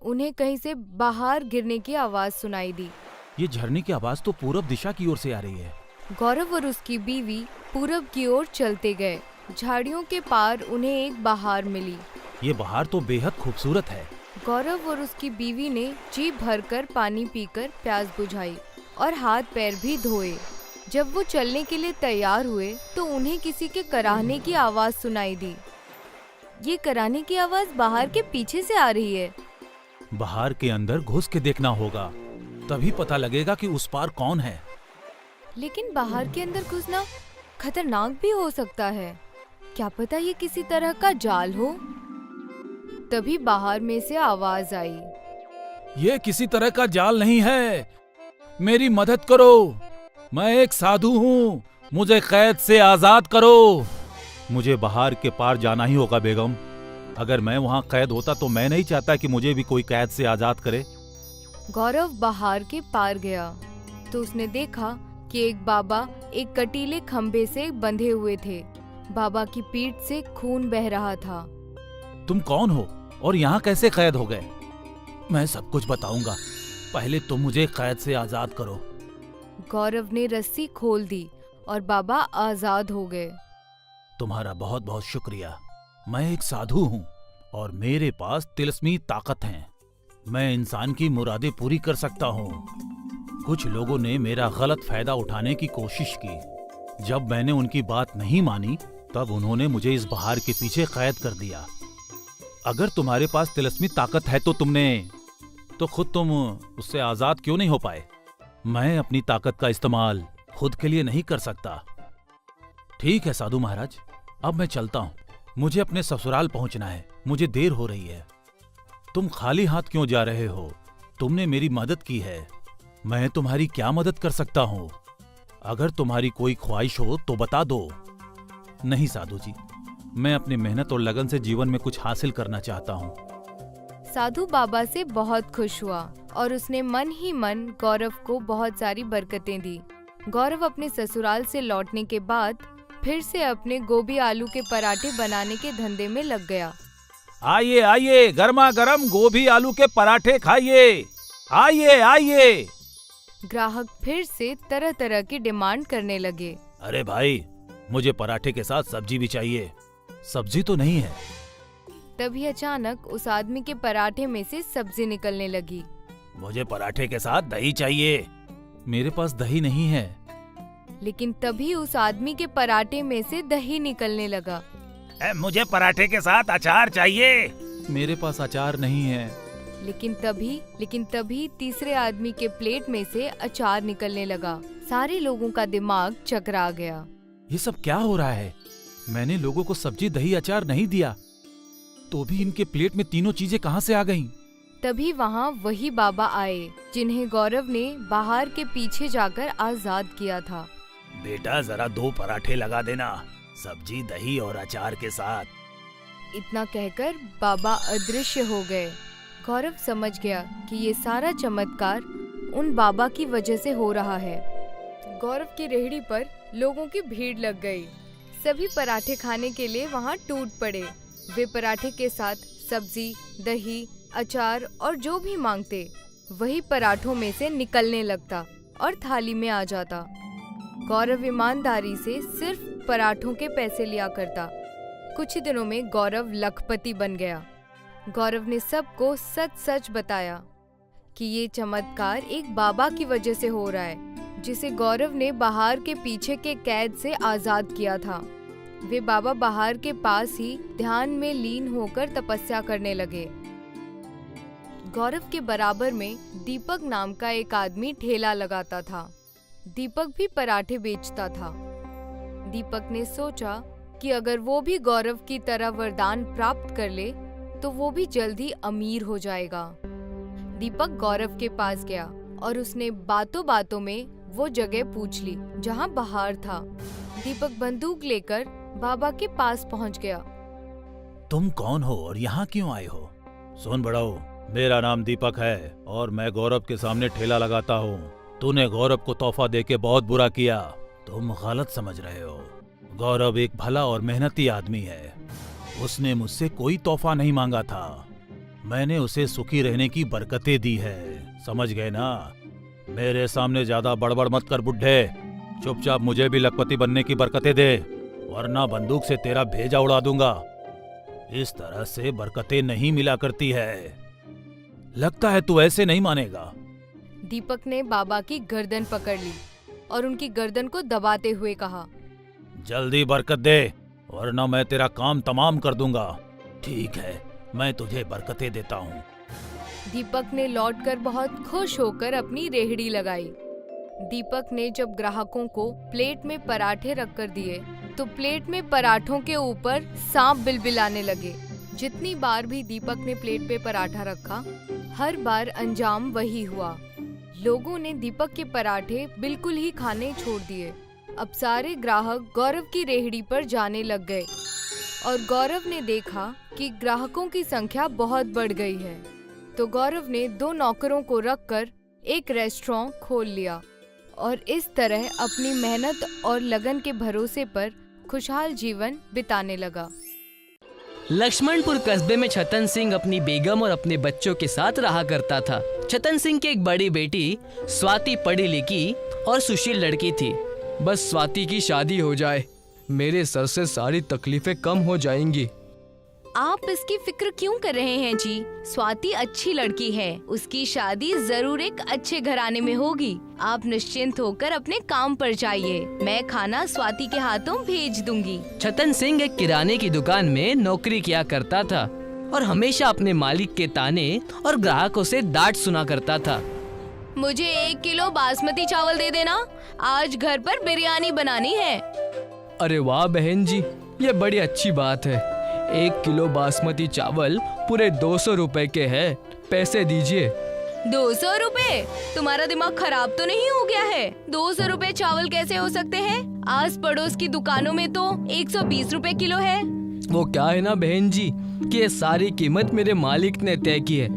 उन्हें कहीं से बाहर गिरने की आवाज सुनाई दी। ये झरने की आवाज तो पूरब दिशा की ओर से आ रही है। गौरव और उसकी बीवी पूरब की ओर चलते गए। झाड़ियों के पार उन्हें एक बहार मिली। ये बहार तो बेहद खूबसूरत है। गौरव और उसकी बीवी ने जी भरकर पानी पीकर प्यास बुझाई और हाथ पैर भी धोए। जब वो चलने के लिए तैयार हुए तो उन्हें किसी के कराहने की आवाज सुनाई दी। ये कराहने की आवाज बहार के पीछे से आ रही है। बहार के अंदर घुस के देखना होगा, तभी पता लगेगा कि उस पार कौन है। लेकिन बाहर के अंदर घुसना खतरनाक भी हो सकता है। क्या पता ये किसी तरह का जाल हो। तभी बाहर में से आवाज आई। ये किसी तरह का जाल नहीं है। मेरी मदद करो। मैं एक साधु हूँ। मुझे कैद से आजाद करो। मुझे बहार के पार जाना ही होगा बेगम। अगर मैं वहाँ कैद होता तो मैं नहीं चाहता कि मुझे भी कोई कैद से आजाद करे। गौरव बहार के पार गया तो उसने देखा कि एक बाबा एक कटीले खंबे से बंधे हुए थे। बाबा की पीठ से खून बह रहा था। तुम कौन हो और यहाँ कैसे कैद हो गए? मैं सब कुछ बताऊंगा। पहले तुम मुझे कैद से आजाद करो। गौरव ने रस्सी खोल दी और बाबा आजाद हो गए। तुम्हारा बहुत बहुत शुक्रिया। मैं एक साधु हूँ और मेरे पास तिलस्मी ताकत है। मैं इंसान की मुरादें पूरी कर सकता हूँ। कुछ लोगों ने मेरा गलत फायदा उठाने की कोशिश की। जब मैंने उनकी बात नहीं मानी तब उन्होंने मुझे इस बहार के पीछे कैद कर दिया। अगर तुम्हारे पास तिलस्मी ताकत है तो खुद तुम उससे आजाद क्यों नहीं हो पाए? मैं अपनी ताकत का इस्तेमाल खुद के लिए नहीं कर सकता। ठीक है साधु महाराज, अब मैं चलता हूँ। मुझे अपने ससुराल पहुंचना है। मुझे देर हो रही है। तुम खाली हाथ क्यों जा रहे हो? तुमने मेरी मदद की है। मैं तुम्हारी क्या मदद कर सकता हूँ? अगर तुम्हारी कोई ख्वाहिश हो तो बता दो। नहीं साधु जी, मैं अपनी मेहनत और लगन से जीवन में कुछ हासिल करना चाहता हूँ। साधु बाबा से बहुत खुश हुआ और उसने मन ही मन गौरव को बहुत सारी बरकतें दी। गौरव अपने ससुराल से लौटने के बाद फिर से अपने गोभी आलू के पराठे बनाने के धंधे में लग गया। आइए आइए, गर्मा गर्म गोभी आलू के पराठे खाइए। आइए आइए। ग्राहक फिर से तरह तरह की डिमांड करने लगे। अरे भाई, मुझे पराठे के साथ सब्जी भी चाहिए। सब्जी तो नहीं है। तभी अचानक उस आदमी के पराठे में से सब्जी निकलने लगी। मुझे पराठे के साथ दही चाहिए। मेरे पास दही नहीं है। लेकिन तभी उस आदमी के पराठे में से दही निकलने लगा। मुझे पराठे के साथ अचार चाहिए। मेरे पास अचार नहीं है। लेकिन तभी तीसरे आदमी के प्लेट में से अचार निकलने लगा। सारे लोगों का दिमाग चकरा गया। ये सब क्या हो रहा है? मैंने लोगों को सब्जी दही अचार नहीं दिया, तो भी इनके प्लेट में तीनों चीजें कहाँ से आ गईं? तभी वहाँ वही बाबा आए जिन्हें गौरव ने बाहर के पीछे जाकर आजाद किया था। बेटा जरा 2 पराठे लगा देना, सब्जी दही और अचार के साथ। इतना कहकर बाबा अदृश्य हो गए। गौरव समझ गया कि ये सारा चमत्कार उन बाबा की वजह से हो रहा है। गौरव की रेहड़ी पर लोगों की भीड़ लग गई। सभी पराठे खाने के लिए वहाँ टूट पड़े। वे पराठे के साथ सब्जी, दही, अचार और जो भी मांगते वही पराठों में से निकलने लगता और थाली में आ जाता। गौरव ईमानदारी से सिर्फ पराठों के पैसे लिया करता। कुछ ही दिनों में गौरव लखपति बन गया। गौरव ने सबको सच सच बताया कि ये चमत्कार एक बाबा की वजह से हो रहा है, जिसे गौरव ने बाहर के पीछे के कैद से आजाद किया था। वे बाबा बाहर के पास ही ध्यान में लीन होकर तपस्या करने लगे। गौरव के बराबर में दीपक नाम का एक आदमी ठेला लगाता था। दीपक भी पराठे बेचता था। दीपक ने सोचा कि अगर वो भी गौरव की तरह वरदान प्राप्त कर ले तो वो भी जल्दी अमीर हो जाएगा। दीपक गौरव के पास गया और उसने बातों बातों में वो जगह पूछ ली जहाँ बाहर था। दीपक बंदूक लेकर बाबा के पास पहुँच गया। तुम कौन हो और यहाँ क्यों आए हो? सुन बड़ाओ, मेरा नाम दीपक है और मैं गौरव के सामने ठेला लगाता हूँ। तूने गौरव को तोहफा देके बहुत बुरा किया। तुम गलत समझ रहे हो। गौरव एक भला और मेहनती आदमी है। उसने मुझसे कोई तोहफा नहीं मांगा था। मैंने उसे सुखी रहने की बरकतें दी है। समझ गए ना? मेरे सामने ज्यादा बड़बड़ मत कर बुड्ढे। चुपचाप मुझे भी लखपति बनने की बरकतें दे, वरना बंदूक से तेरा भेजा उड़ा दूंगा। इस तरह से बरकतें नहीं मिला करती है। लगता है तू ऐसे नहीं मानेगा। दीपक ने बाबा की गर्दन पकड़ ली और उनकी गर्दन को दबाते हुए कहा, जल्दी बरकत दे, वरना मैं तेरा काम तमाम कर दूंगा। ठीक है, मैं तुझे बरकतें देता हूँ। दीपक ने लौटकर बहुत खुश होकर अपनी रेहड़ी लगाई। दीपक ने जब ग्राहकों को प्लेट में पराठे रखकर दिए तो प्लेट में पराठों के ऊपर सांप बिलबिलाने लगे। जितनी बार भी दीपक ने प्लेट पे पराठा रखा, हर बार अंजाम वही हुआ। लोगों ने दीपक के पराठे बिल्कुल ही खाने छोड़ दिए। अब सारे ग्राहक गौरव की रेहड़ी पर जाने लग गए और गौरव ने देखा कि ग्राहकों की संख्या बहुत बढ़ गई है। तो गौरव ने 2 नौकरों को रखकर एक रेस्टोरेंट खोल लिया और इस तरह अपनी मेहनत और लगन के भरोसे पर खुशहाल जीवन बिताने लगा। लक्ष्मणपुर कस्बे में छतन सिंह अपनी बेगम और अपने बच्चों के साथ रहा करता था। छतन सिंह की एक बड़ी बेटी स्वाति पढ़ी लिखी और सुशील लड़की थी। बस स्वाति की शादी हो जाए, मेरे सर से सारी तकलीफें कम हो जाएंगी। आप इसकी फिक्र क्यों कर रहे हैं जी? स्वाति अच्छी लड़की है, उसकी शादी जरूर एक अच्छे घराने में होगी। आप निश्चिंत होकर अपने काम पर जाइए, मैं खाना स्वाति के हाथों भेज दूंगी। छतन सिंह एक किराने की दुकान में नौकरी किया करता था और हमेशा अपने मालिक के ताने और ग्राहकों से डांट सुना करता था। मुझे 1 किलो बासमती चावल दे देना, आज घर पर बिरयानी बनानी है। अरे वाह बहन जी, ये बड़ी अच्छी बात है। 1 किलो बासमती चावल पूरे 200 रुपए के हैं, पैसे दीजिए। 200 रुपए? तुम्हारा दिमाग खराब तो नहीं हो गया है? 200 रुपए चावल कैसे हो सकते हैं? आस पड़ोस की दुकानों में तो 120 रुपए किलो है। वो क्या है ना बहन जी कि ये सारी कीमत मेरे मालिक ने तय की है।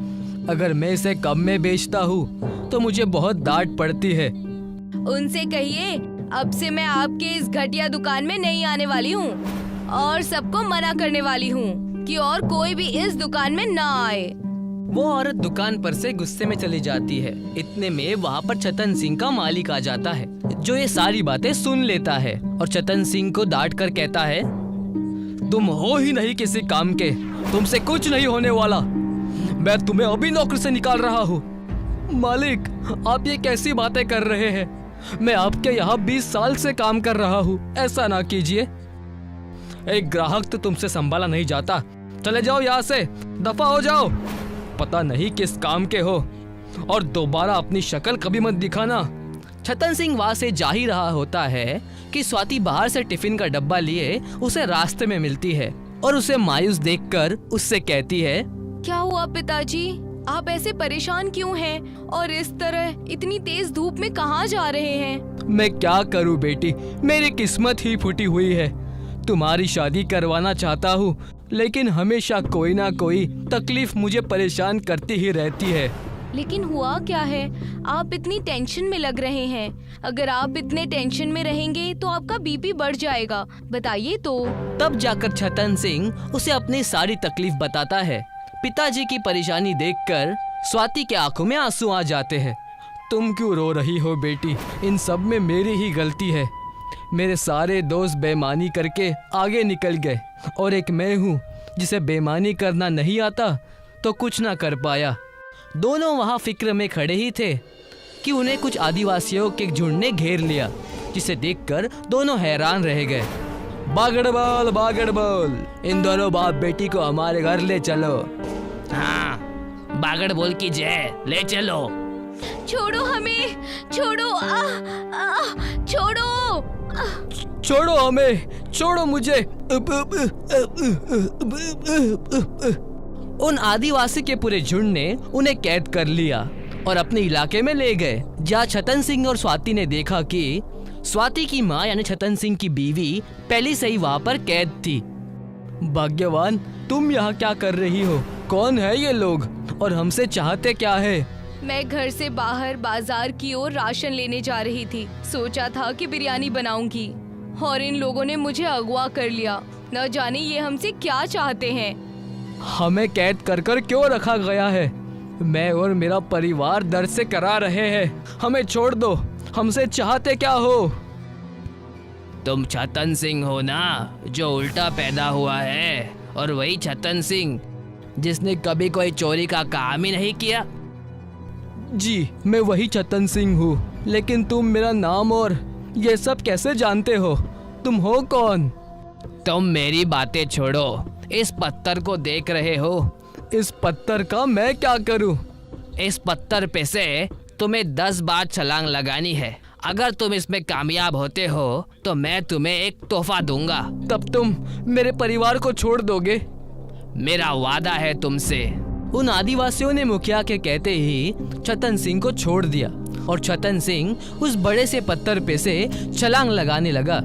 अगर मैं इसे कम में बेचता हूँ तो मुझे बहुत डांट पड़ती है। उनसे कहिए अब से मैं आपके इस घटिया दुकान में नहीं आने वाली हूँ और सबको मना करने वाली हूँ कि और कोई भी इस दुकान में ना आए। वो औरत दुकान पर से गुस्से में चली जाती है। इतने में वहाँ पर छतन सिंह का मालिक आ जाता है, जो ये सारी बातें सुन लेता है और छतन सिंह को डांट कर कहता है, तुम हो ही नहीं किसी काम के, तुमसे कुछ नहीं होने वाला। मैं तुम्हें अभी नौकरी से निकाल रहा हूँ। मालिक, आप ये कैसी बातें कर रहे हैं? मैं आपके यहाँ 20 साल से काम कर रहा हूँ, ऐसा ना कीजिए। एक ग्राहक तो तुमसे संभाला नहीं जाता। चले जाओ यहाँ से, दफा हो जाओ। पता नहीं किस काम के हो, और दोबारा अपनी शक्ल कभी मत दिखाना। छतन सिंह वहाँ से जा ही रहा होता है कि स्वाति बाहर से टिफिन का डब्बा लिए उसे रास्ते में मिलती है और उसे मायूस देखकर उससे कहती है, क्या हुआ पिताजी, आप ऐसे परेशान क्यों हैं और इस तरह इतनी तेज धूप में कहाँ जा रहे हैं? मैं क्या करूं बेटी, मेरी किस्मत ही फूटी हुई है। तुम्हारी शादी करवाना चाहता हूँ, लेकिन हमेशा कोई ना कोई तकलीफ मुझे परेशान करती ही रहती है। लेकिन हुआ क्या है, आप इतनी टेंशन में लग रहे हैं। अगर आप इतने टेंशन में रहेंगे तो आपका बीपी बढ़ जाएगा, बताइए तो। तब जाकर छतन सिंह उसे अपनी सारी तकलीफ बताता है। पिताजी की परेशानी देखकर स्वाति के आंखों में आंसू आ जाते हैं। तुम क्यों रो रही हो बेटी, इन सब में मेरी ही गलती है। मेरे सारे दोस्त बेईमानी करके आगे निकल गए और एक मैं हूँ जिसे बेईमानी करना नहीं आता तो कुछ ना कर पाया। दोनों वहाँ फिक्र में खड़े ही थे कि उन्हें कुछ आदिवासियों के झुंड ने घेर लिया, जिसे देखकर दोनों हैरान रह गए। बागड़बल बागड़बल, इन दोनों बाप बेटी को हमारे घर ले चलो। हाँ, बागड़ बोल की जय, ले चलो। छोड़ो हमें, छोड़ो, छोड़ो। छोड़ो हमें, छोड़ो मुझे। उन आदिवासी के पूरे झुंड ने उन्हें कैद कर लिया और अपने इलाके में ले गए, जहाँ छतन सिंह और स्वाति ने देखा कि स्वाति की माँ यानी छतन सिंह की बीवी पहले से ही वहाँ पर कैद थी। भाग्यवान, तुम यहाँ क्या कर रही हो? कौन है ये लोग और हमसे चाहते क्या है? मैं घर से बाहर बाजार की ओर राशन लेने जा रही थी। सोचा था कि बिरयानी बनाऊंगी और इन लोगों ने मुझे अगवा कर लिया। न जाने ये हमसे क्या चाहते हैं। हमें कैद कर कर क्यों रखा गया है? मैं और मेरा परिवार दर्द से करा रहे हैं। हमें छोड़ दो, हमसे चाहते क्या हो? तुम छतन सिंह हो ना, जो उल्टा पैदा हुआ है, और वही छतन सिंह जिसने कभी कोई चोरी का काम ही नहीं किया। जी, मैं वही छतन सिंह हूँ, लेकिन तुम मेरा नाम और ये सब कैसे जानते हो? तुम हो कौन? तुम मेरी बातें छोड़ो, इस पत्थर को देख रहे हो? इस पत्थर का मैं क्या करूँ? इस पत्थर पे से तुम्हें 10 बार छलांग लगानी है। अगर तुम इसमें कामयाब होते हो तो मैं तुम्हें एक तोहफा दूंगा। तब तुम मेरे परिवार को छोड़ दोगे? मेरा वादा है तुमसे। उन आदिवासियों ने मुखिया के कहते ही छतन सिंह को छोड़ दिया और छतन सिंह उस बड़े से पत्थर पे से छलांग लगाने लगा।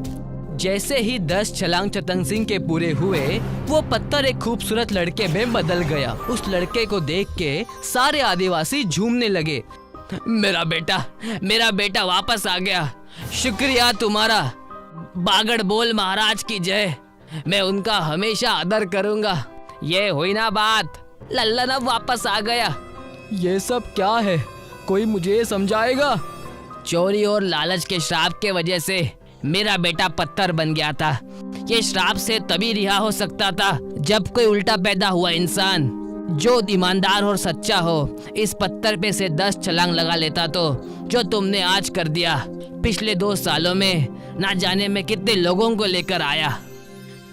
जैसे ही 10 छलांग छतन सिंह के पूरे हुए, वो पत्थर एक खूबसूरत लड़के में बदल गया। उस लड़के को देख के सारे आदिवासी झूमने लगे। मेरा बेटा वापस आ गया, शुक्रिया तुम्हारा। बागड़ बोल महाराज की जय, मैं उनका हमेशा आदर करूंगा। ये हुई ना बात, लल्लन अब वापस आ गया। ये सब क्या है, कोई मुझे समझाएगा? चोरी और लालच के श्राप के वजह से मेरा बेटा पत्थर बन गया था। ये श्राप से तभी रिहा हो सकता था जब कोई उल्टा पैदा हुआ इंसान जो ईमानदार और सच्चा हो इस पत्थर पे से 10 छलांग लगा लेता, तो जो तुमने आज कर दिया। पिछले 2 सालों में ना जाने में कितने लोगों को लेकर आया।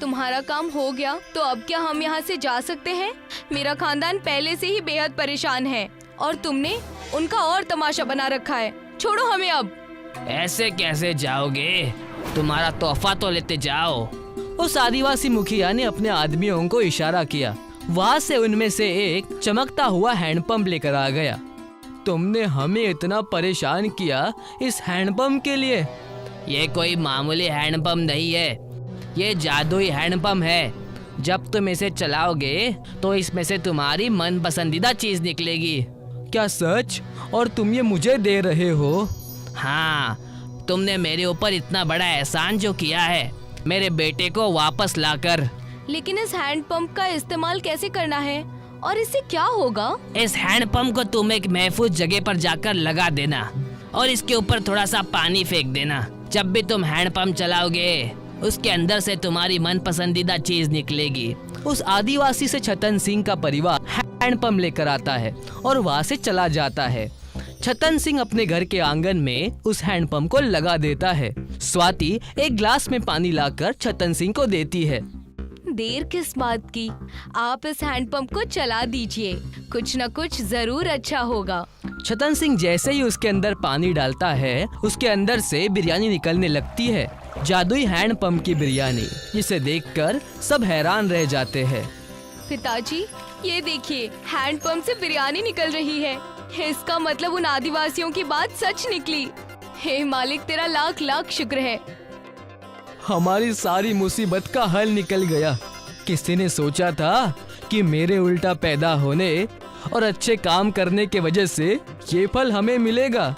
तुम्हारा काम हो गया तो अब क्या हम यहाँ से जा सकते हैं? मेरा खानदान पहले से ही बेहद परेशान है और तुमने उनका और तमाशा बना रखा है। छोड़ो हमें अब। ऐसे कैसे जाओगे? तुम्हारा तोहफा तो लेते जाओ। उस आदिवासी मुखिया ने अपने आदमियों को इशारा किया। वहाँ से उनमें से एक चमकता हुआ हैंडपंप लेकर आ गया। तुमने हमें इतना परेशान किया इस हैंडपंप के लिए? ये कोई मामूली हैंडपंप नहीं है, ये जादुई हैंडपंप है। जब तुम इसे चलाओगे तो इसमें से तुम्हारी मन पसंदीदा चीज निकलेगी। क्या सच? और तुम ये मुझे दे रहे हो? हाँ, तुमने मेरे ऊपर इतना बड़ा एहसान जो किया है, मेरे बेटे को वापस लाकर। लेकिन इस हैंडपंप का इस्तेमाल कैसे करना है और इससे क्या होगा? इस हैंडपंप को तुम एक महफूज जगह पर जाकर लगा देना और इसके ऊपर थोड़ा सा पानी फेंक देना। जब भी तुम हैंडपंप चलाओगे उसके अंदर से तुम्हारी मन पसंदीदा चीज निकलेगी। उस आदिवासी से छतन सिंह का परिवार हैंडपंप लेकर आता है और वहाँ से चला जाता है। छतन सिंह अपने घर के आंगन में उस हैंडपंप को लगा देता है। स्वाति एक ग्लास में पानी लाकर छतन सिंह को देती है। देर किस बात की, आप इस हैंडपंप को चला दीजिए, कुछ न कुछ जरूर अच्छा होगा। छतन सिंह जैसे ही उसके अंदर पानी डालता है, उसके अंदर से बिरयानी निकलने लगती है, जादुई हैंडपंप की बिरयानी, जिसे देखकर सब हैरान रह जाते हैं। पिताजी, ये देखिए, हैंडपंप से बिरयानी निकल रही है। इसका मतलब उन आदिवासियों की बात सच निकली। हे मालिक, तेरा लाख लाख शुक्र है। हमारी सारी मुसीबत का हल निकल गया। किसी ने सोचा था कि मेरे उल्टा पैदा होने और अच्छे काम करने के वजह से ये फल हमें मिलेगा।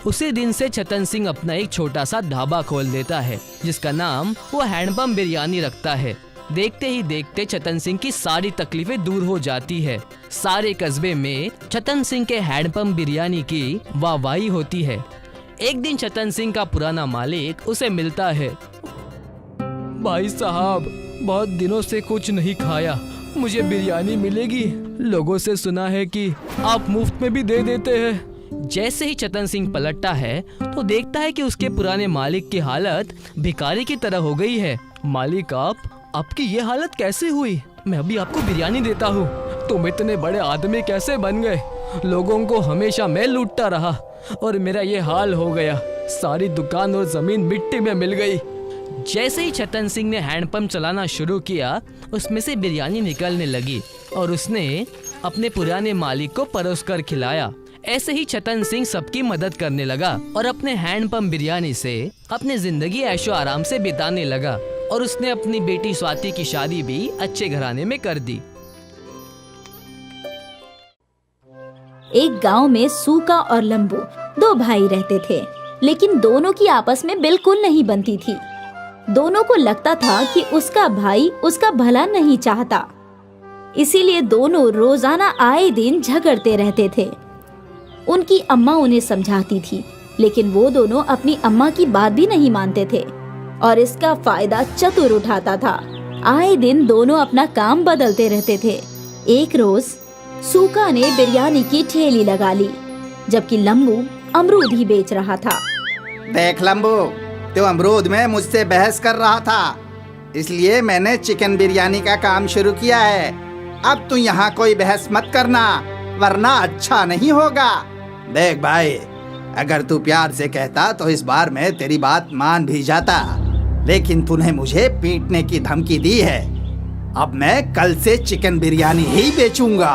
उसी दिन से छतन सिंह अपना एक छोटा सा ढाबा खोल देता है, जिसका नाम वो हैंडपंप बिरयानी रखता है। देखते ही देखते छतन सिंह की सारी तकलीफें दूर हो जाती है। सारे कस्बे में छतन सिंह के हैंडपंप बिरयानी की वाहवाही होती है। एक दिन छतन सिंह का पुराना मालिक उसे मिलता है। भाई साहब, बहुत दिनों से कुछ नहीं खाया, मुझे बिरयानी मिलेगी? लोगों से सुना है कि आप मुफ्त में भी दे देते हैं। जैसे ही छतन सिंह पलटता है तो देखता है कि उसके पुराने मालिक की हालत भिखारी की तरह हो गई है। मालिक, आपकी ये हालत कैसे हुई? मैं अभी आपको बिरयानी देता हूँ। तुम इतने बड़े आदमी कैसे बन गए? लोगों को हमेशा मैं लूटता रहा और मेरा ये हाल हो गया। सारी दुकान और जमीन मिट्टी में मिल गई। जैसे ही छतन सिंह ने हैंडपंप चलाना शुरू किया, उसमें से बिरयानी निकलने लगी और उसने अपने पुराने मालिक को परोस कर खिलाया। ऐसे ही छतन सिंह सबकी मदद करने लगा और अपने हैंडपंप बिरयानी से अपनी जिंदगी ऐशो आराम से बिताने लगा। और उसने अपनी बेटी स्वाति की शादी भी अच्छे घराने में कर दी। एक गांव में सूका और लंबू दो भाई रहते थे, लेकिन दोनों की आपस में बिल्कुल नहीं बनती थी। दोनों को लगता था कि उसका भाई उसका भला नहीं चाहता, इसीलिए दोनों रोजाना आए दिन झगड़ते रहते थे। उनकी अम्मा उन्हें समझाती थी, लेकिन वो दोनों अपनी अम्मा की बात भी नहीं मानते थे और इसका फायदा चतुर उठाता था। आए दिन दोनों अपना काम बदलते रहते थे। एक रोज सूका ने बिरयानी की ठेली लगा ली, जबकि लंबू अमरूद ही बेच रहा था। देख लंबू, तू अमरूद में मुझसे बहस कर रहा था, इसलिए मैंने चिकन बिरयानी का काम शुरू किया है। अब तू यहाँ कोई बहस मत करना, वरना अच्छा नहीं होगा। देख भाई, अगर तू प्यार से कहता तो इस बार मैं तेरी बात मान भी जाता, लेकिन तूने मुझे पीटने की धमकी दी है। अब मैं कल से चिकन बिरयानी ही बेचूंगा,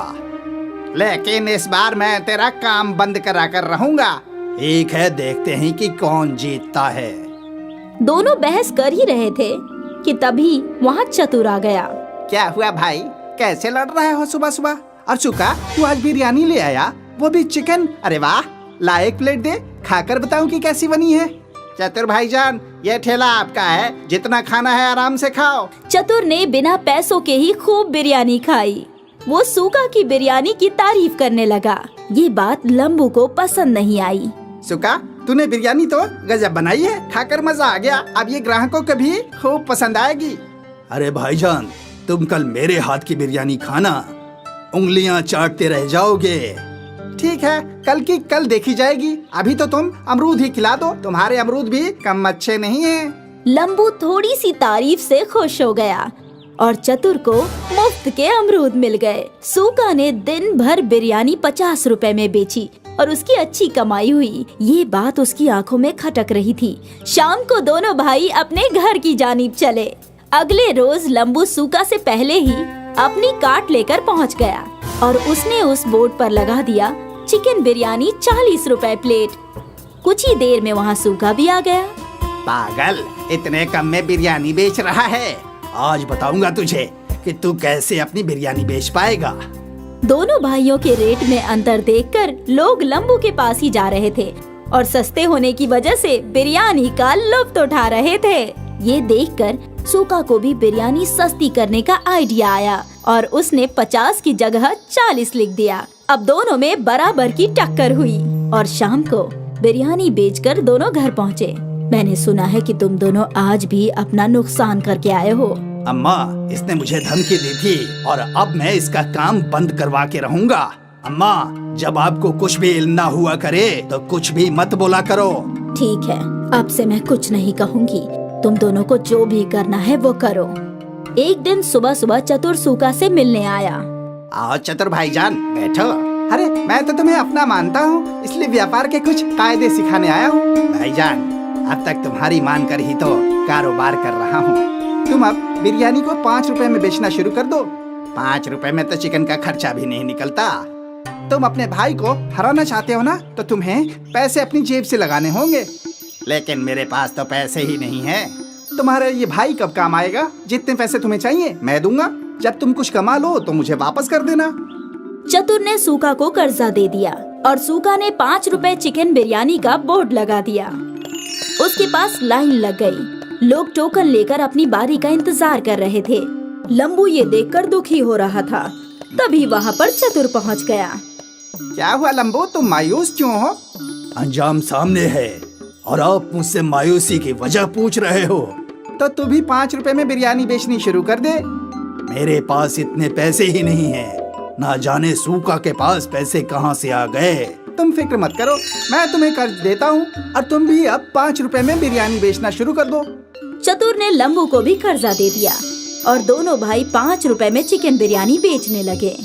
लेकिन इस बार मैं तेरा काम बंद करा कर रहूंगा। ठीक है, देखते हैं कि कौन जीतता है। दोनों बहस कर ही रहे थे कि तभी वहाँ चतुर आ गया। क्या हुआ भाई, कैसे लड़ रहे हो सुबह सुबह? और चुका, तू आज बिरयानी ले आया, वो भी चिकन? अरे वाह, ला एक प्लेट दे, खाकर बताऊं कि कैसी बनी है। चतुर भाईजान, ये ठेला आपका है, जितना खाना है आराम से खाओ। चतुर ने बिना पैसों के ही खूब बिरयानी खाई। वो सूका की बिरयानी की तारीफ करने लगा। ये बात लंबू को पसंद नहीं आई। सुका, तूने बिरयानी तो गजब बनाई है, खाकर मजा आ गया। अब ये ग्राहकों को भी खूब पसंद आएगी। अरे भाईजान, तुम कल मेरे हाथ की बिरयानी खाना, उंगलियां चाटते रह जाओगे। ठीक है, कल की कल देखी जाएगी। अभी तो तुम अमरूद ही खिला दो, तुम्हारे अमरूद भी कम अच्छे नहीं हैं। लंबू थोड़ी सी तारीफ से खुश हो गया और चतुर को मुफ्त के अमरूद मिल गए। सूका ने दिन भर बिरयानी 50 रुपए में बेची और उसकी अच्छी कमाई हुई। ये बात उसकी आंखों में खटक रही थी। शाम को दोनों भाई अपने घर की जानिब चले। अगले रोज लंबू सूका से पहले ही अपनी कार्ट लेकर पहुंच गया और उसने उस बोर्ड पर लगा दिया, चिकन बिरयानी 40 रुपए प्लेट। कुछ ही देर में वहाँ सूखा भी आ गया। पागल, इतने कम में बिरयानी बेच रहा है? आज बताऊंगा तुझे कि तू कैसे अपनी बिरयानी बेच पाएगा। दोनों भाइयों के रेट में अंतर देखकर लोग लंबू के पास ही जा रहे थे और सस्ते होने की वजह से बिरयानी का लुत्फ उठा रहे थे। ये देखकर सूका को भी बिरयानी सस्ती करने का आइडिया आया और उसने 50 की जगह 40 लिख दिया। अब दोनों में बराबर की टक्कर हुई और शाम को बिरयानी बेचकर दोनों घर पहुँचे। मैंने सुना है कि तुम दोनों आज भी अपना नुकसान करके आए हो। अम्मा, इसने मुझे धमकी दी थी और अब मैं इसका काम बंद करवा के रहूंगा। अम्मा, जब आपको कुछ भी इल्म ना हुआ करे तो कुछ भी मत बोला करो। ठीक है, अब से मैं कुछ नहीं कहूँगी। तुम दोनों को जो भी करना है वो करो। एक दिन सुबह सुबह चतुर सूका से मिलने आया। आओ चतुर भाईजान, बैठो। अरे मैं तो तुम्हें अपना मानता हूँ, इसलिए व्यापार के कुछ कायदे सिखाने आया हूँ। भाईजान, अब तक तुम्हारी मान कर ही तो कारोबार कर रहा हूँ। तुम अब बिरयानी को 5 रुपए में बेचना शुरू कर दो। 5 रुपए में तो चिकन का खर्चा भी नहीं निकलता। तुम अपने भाई को हराना चाहते हो ना, तो तुम्हें पैसे अपनी जेब से लगाने होंगे। लेकिन मेरे पास तो पैसे ही नहीं है। तुम्हारा ये भाई कब काम आएगा? जितने पैसे तुम्हें चाहिए मैं दूंगा। जब तुम कुछ कमा लो तो मुझे वापस कर देना। चतुर ने सूका को कर्जा दे दिया और सूका ने 5 रुपए चिकन बिरयानी का बोर्ड लगा दिया। उसके पास लाइन लग गई। लोग टोकन लेकर अपनी बारी का इंतजार कर रहे थे। लंबू ये देखकर दुखी हो रहा था। तभी वहाँ पर चतुर पहुँच गया। क्या हुआ लंबू, तुम मायूस क्यों हो? अंजाम सामने है और आप मुझसे मायूसी की वजह पूछ रहे हो। तो तू भी 5 रुपए में बिरयानी बेचनी शुरू कर दे। मेरे पास इतने पैसे ही नहीं हैं। ना जाने सूका के पास पैसे कहाँ से आ गए। तुम फिक्र मत करो, मैं तुम्हें कर्ज देता हूँ और तुम भी अब 5 रुपए में बिरयानी बेचना शुरू कर दो। चतुर ने लंबू को भी कर्जा दे दिया और दोनों भाई 5 रुपए में चिकन बिरयानी बेचने लगे।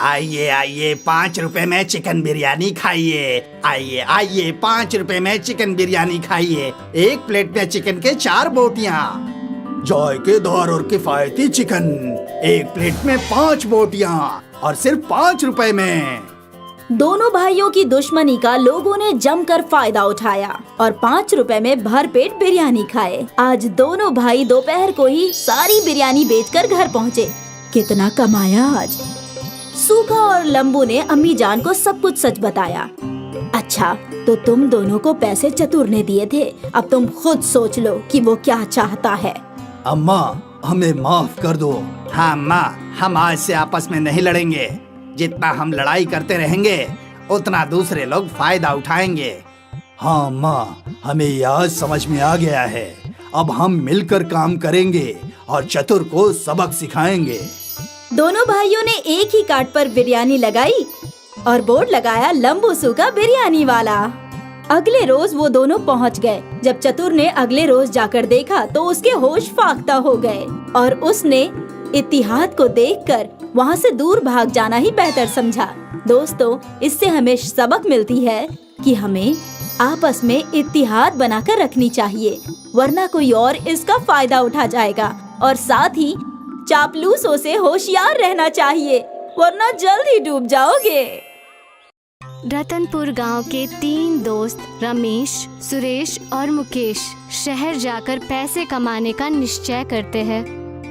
आइए आइए, 5 रुपए में चिकन बिरयानी खाइए। आइए आइए, 5 रुपए में चिकन बिरयानी खाइए। एक प्लेट में चिकन के 4 बोटियाँ। जायकेदार और किफायती चिकन, एक प्लेट में 5 बोटियाँ और सिर्फ 5 रुपए में। दोनों भाइयों की दुश्मनी का लोगों ने जमकर फायदा उठाया और 5 रुपए में भरपेट बिरयानी खाए। आज दोनों भाई दोपहर को ही सारी बिरयानी बेचकर घर पहुँचे। कितना कमाया आज। सूखा और लंबू ने अम्मी जान को सब कुछ सच बताया। अच्छा, तो तुम दोनों को पैसे चतुर ने दिए थे। अब तुम खुद सोच लो कि वो क्या चाहता है। अम्मा, हमें माफ कर दो। हाँ अम्मा, हम आज से आपस में नहीं लड़ेंगे। जितना हम लड़ाई करते रहेंगे उतना दूसरे लोग फायदा उठाएंगे। हाँ अम्मा, हमें ये आज समझ में आ गया है। अब हम मिलकर काम करेंगे और चतुर को सबक सिखाएंगे। दोनों भाइयों ने एक ही कार्ड पर बिरयानी लगाई और बोर्ड लगाया लंबू सूका बिरयानी वाला। अगले रोज वो दोनों पहुंच गए। जब चतुर ने अगले रोज जाकर देखा तो उसके होश फाख्ता हो गए और उसने इत्तिहाद को देखकर वहां से दूर भाग जाना ही बेहतर समझा। दोस्तों, इससे हमें सबक मिलती है कि हमें आपस में इत्तिहाद बनाकर रखनी चाहिए, वरना कोई और इसका फायदा उठा जाएगा। और साथ ही चापलूसों से होशियार रहना चाहिए, वरना जल्द ही डूब जाओगे। रतनपुर गांव के 3 दोस्त रमेश, सुरेश और मुकेश शहर जाकर पैसे कमाने का निश्चय करते हैं।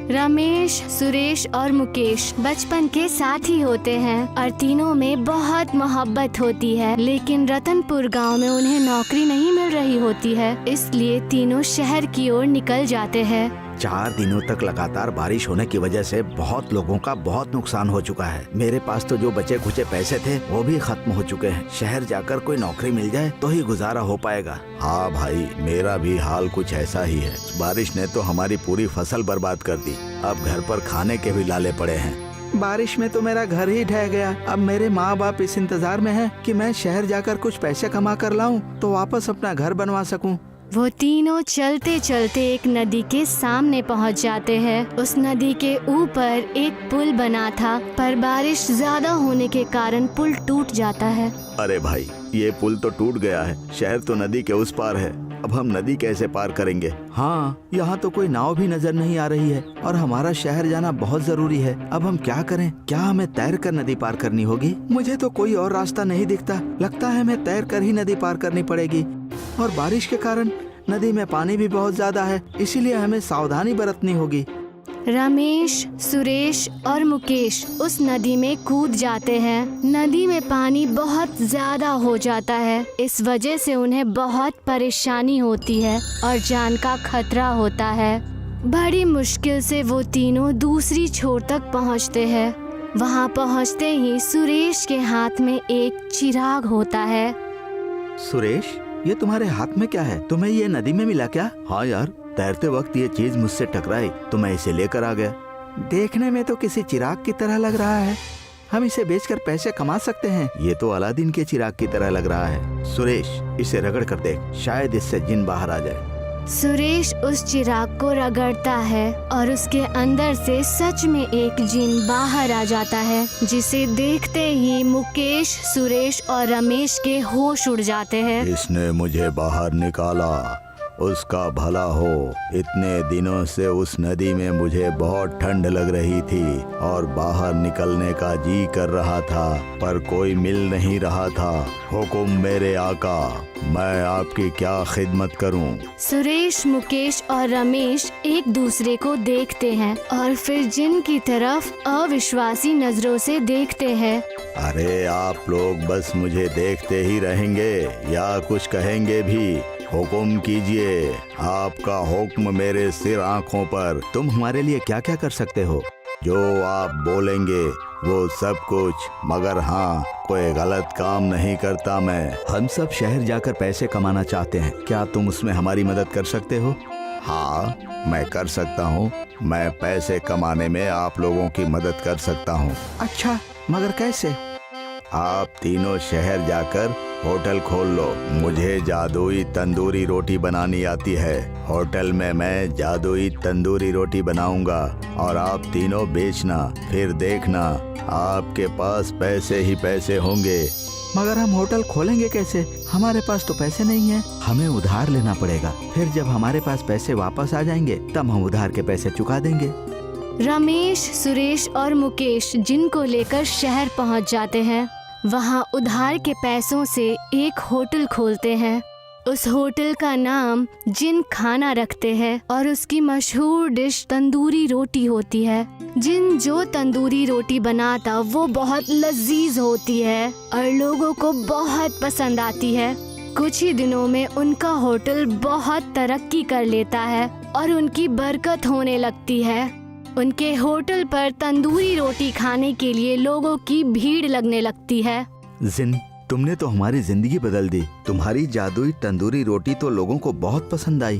रमेश, सुरेश और मुकेश बचपन के साथी होते हैं और तीनों में बहुत मोहब्बत होती है। लेकिन रतनपुर गांव में उन्हें नौकरी नहीं मिल रही होती है, इसलिए तीनों शहर की ओर निकल जाते हैं। 4 दिनों तक लगातार बारिश होने की वजह से बहुत लोगों का बहुत नुकसान हो चुका है। मेरे पास तो जो बचे खुचे पैसे थे वो भी खत्म हो चुके हैं। शहर जाकर कोई नौकरी मिल जाए तो ही गुजारा हो पाएगा। हाँ भाई, मेरा भी हाल कुछ ऐसा ही है। बारिश ने तो हमारी पूरी फसल बर्बाद कर दी। अब घर पर खाने के भी लाले पड़े हैं। बारिश में तो मेरा घर ही ढह गया। अब मेरे माँ बाप इस इंतजार में हैं कि मैं शहर जाकर कुछ पैसे कमा कर लाऊं तो वापस अपना घर बनवा सकूं। वो तीनों चलते चलते एक नदी के सामने पहुंच जाते हैं। उस नदी के ऊपर एक पुल बना था, पर बारिश ज्यादा होने के कारण पुल टूट जाता है। अरे भाई, ये पुल तो टूट गया है। शहर तो नदी के उस पार है। अब हम नदी कैसे पार करेंगे? हाँ, यहाँ तो कोई नाव भी नजर नहीं आ रही है और हमारा शहर जाना बहुत जरूरी है। अब हम क्या करें? क्या हमें तैर कर नदी पार करनी होगी? मुझे तो कोई और रास्ता नहीं दिखता। लगता है हमें तैर कर ही नदी पार करनी पड़ेगी। और बारिश के कारण नदी में पानी भी बहुत ज्यादा है, इसीलिए हमें सावधानी बरतनी होगी। रमेश, सुरेश और मुकेश उस नदी में कूद जाते हैं। नदी में पानी बहुत ज्यादा हो जाता है। इस वजह से उन्हें बहुत परेशानी होती है और जान का खतरा होता है। बड़ी मुश्किल से वो तीनों दूसरी छोर तक पहुंचते हैं। वहां पहुंचते ही सुरेश के हाथ में एक चिराग होता है। सुरेश, ये तुम्हारे हाथ में क्या है? तुम्हें ये नदी में मिला क्या? हाँ यार, तैरते वक्त ये चीज मुझसे टकराई तो मैं इसे लेकर आ गया। देखने में तो किसी चिराग की तरह लग रहा है। हम इसे बेचकर पैसे कमा सकते हैं। ये तो अलादीन के चिराग की तरह लग रहा है। सुरेश, इसे रगड़ कर देख, शायद इससे जिन बाहर आ जाए। सुरेश उस चिराग को रगड़ता है और उसके अंदर से सच में एक जिन बाहर आ जाता है, जिसे देखते ही मुकेश, सुरेश और रमेश के होश उड़ जाते हैं। इसने मुझे बाहर निकाला, उसका भला हो। इतने दिनों से उस नदी में मुझे बहुत ठंड लग रही थी और बाहर निकलने का जी कर रहा था, पर कोई मिल नहीं रहा था। हुकुम मेरे आका, मैं आपकी क्या खिदमत करूं? सुरेश, मुकेश और रमेश एक दूसरे को देखते हैं और फिर जिन की तरफ अविश्वासी नजरों से देखते हैं। अरे आप लोग बस मुझे देखते ही रहेंगे या कुछ कहेंगे भी? हुक्म कीजिए, आपका हुक्म मेरे सिर आंखों पर। तुम हमारे लिए क्या क्या कर सकते हो? जो आप बोलेंगे वो सब कुछ, मगर हाँ, कोई गलत काम नहीं करता मैं। हम सब शहर जाकर पैसे कमाना चाहते हैं, क्या तुम उसमें हमारी मदद कर सकते हो? हाँ, मैं कर सकता हूँ। मैं पैसे कमाने में आप लोगों की मदद कर सकता हूँ। अच्छा, मगर कैसे? आप तीनों शहर जाकर होटल खोल लो। मुझे जादुई तंदूरी रोटी बनानी आती है। होटल में मैं जादुई तंदूरी रोटी बनाऊंगा और आप तीनों बेचना, फिर देखना आपके पास पैसे ही पैसे होंगे। मगर हम होटल खोलेंगे कैसे? हमारे पास तो पैसे नहीं है। हमें उधार लेना पड़ेगा, फिर जब हमारे पास पैसे वापस आ जाएंगे तब हम उधार के पैसे चुका देंगे। रमेश, सुरेश और मुकेश जिनको लेकर शहर पहुंच जाते हैं। वहां उधार के पैसों से एक होटल खोलते हैं। उस होटल का नाम जिन खाना रखते हैं और उसकी मशहूर डिश तंदूरी रोटी होती है। जिन जो तंदूरी रोटी बनाता वो बहुत लजीज होती है और लोगों को बहुत पसंद आती है। कुछ ही दिनों में उनका होटल बहुत तरक्की कर लेता है और उनकी बरकत होने लगती है। उनके होटल पर तंदूरी रोटी खाने के लिए लोगों की भीड़ लगने लगती है। जिन, तुमने तो हमारी जिंदगी बदल दी। तुम्हारी जादुई तंदूरी रोटी तो लोगों को बहुत पसंद आई।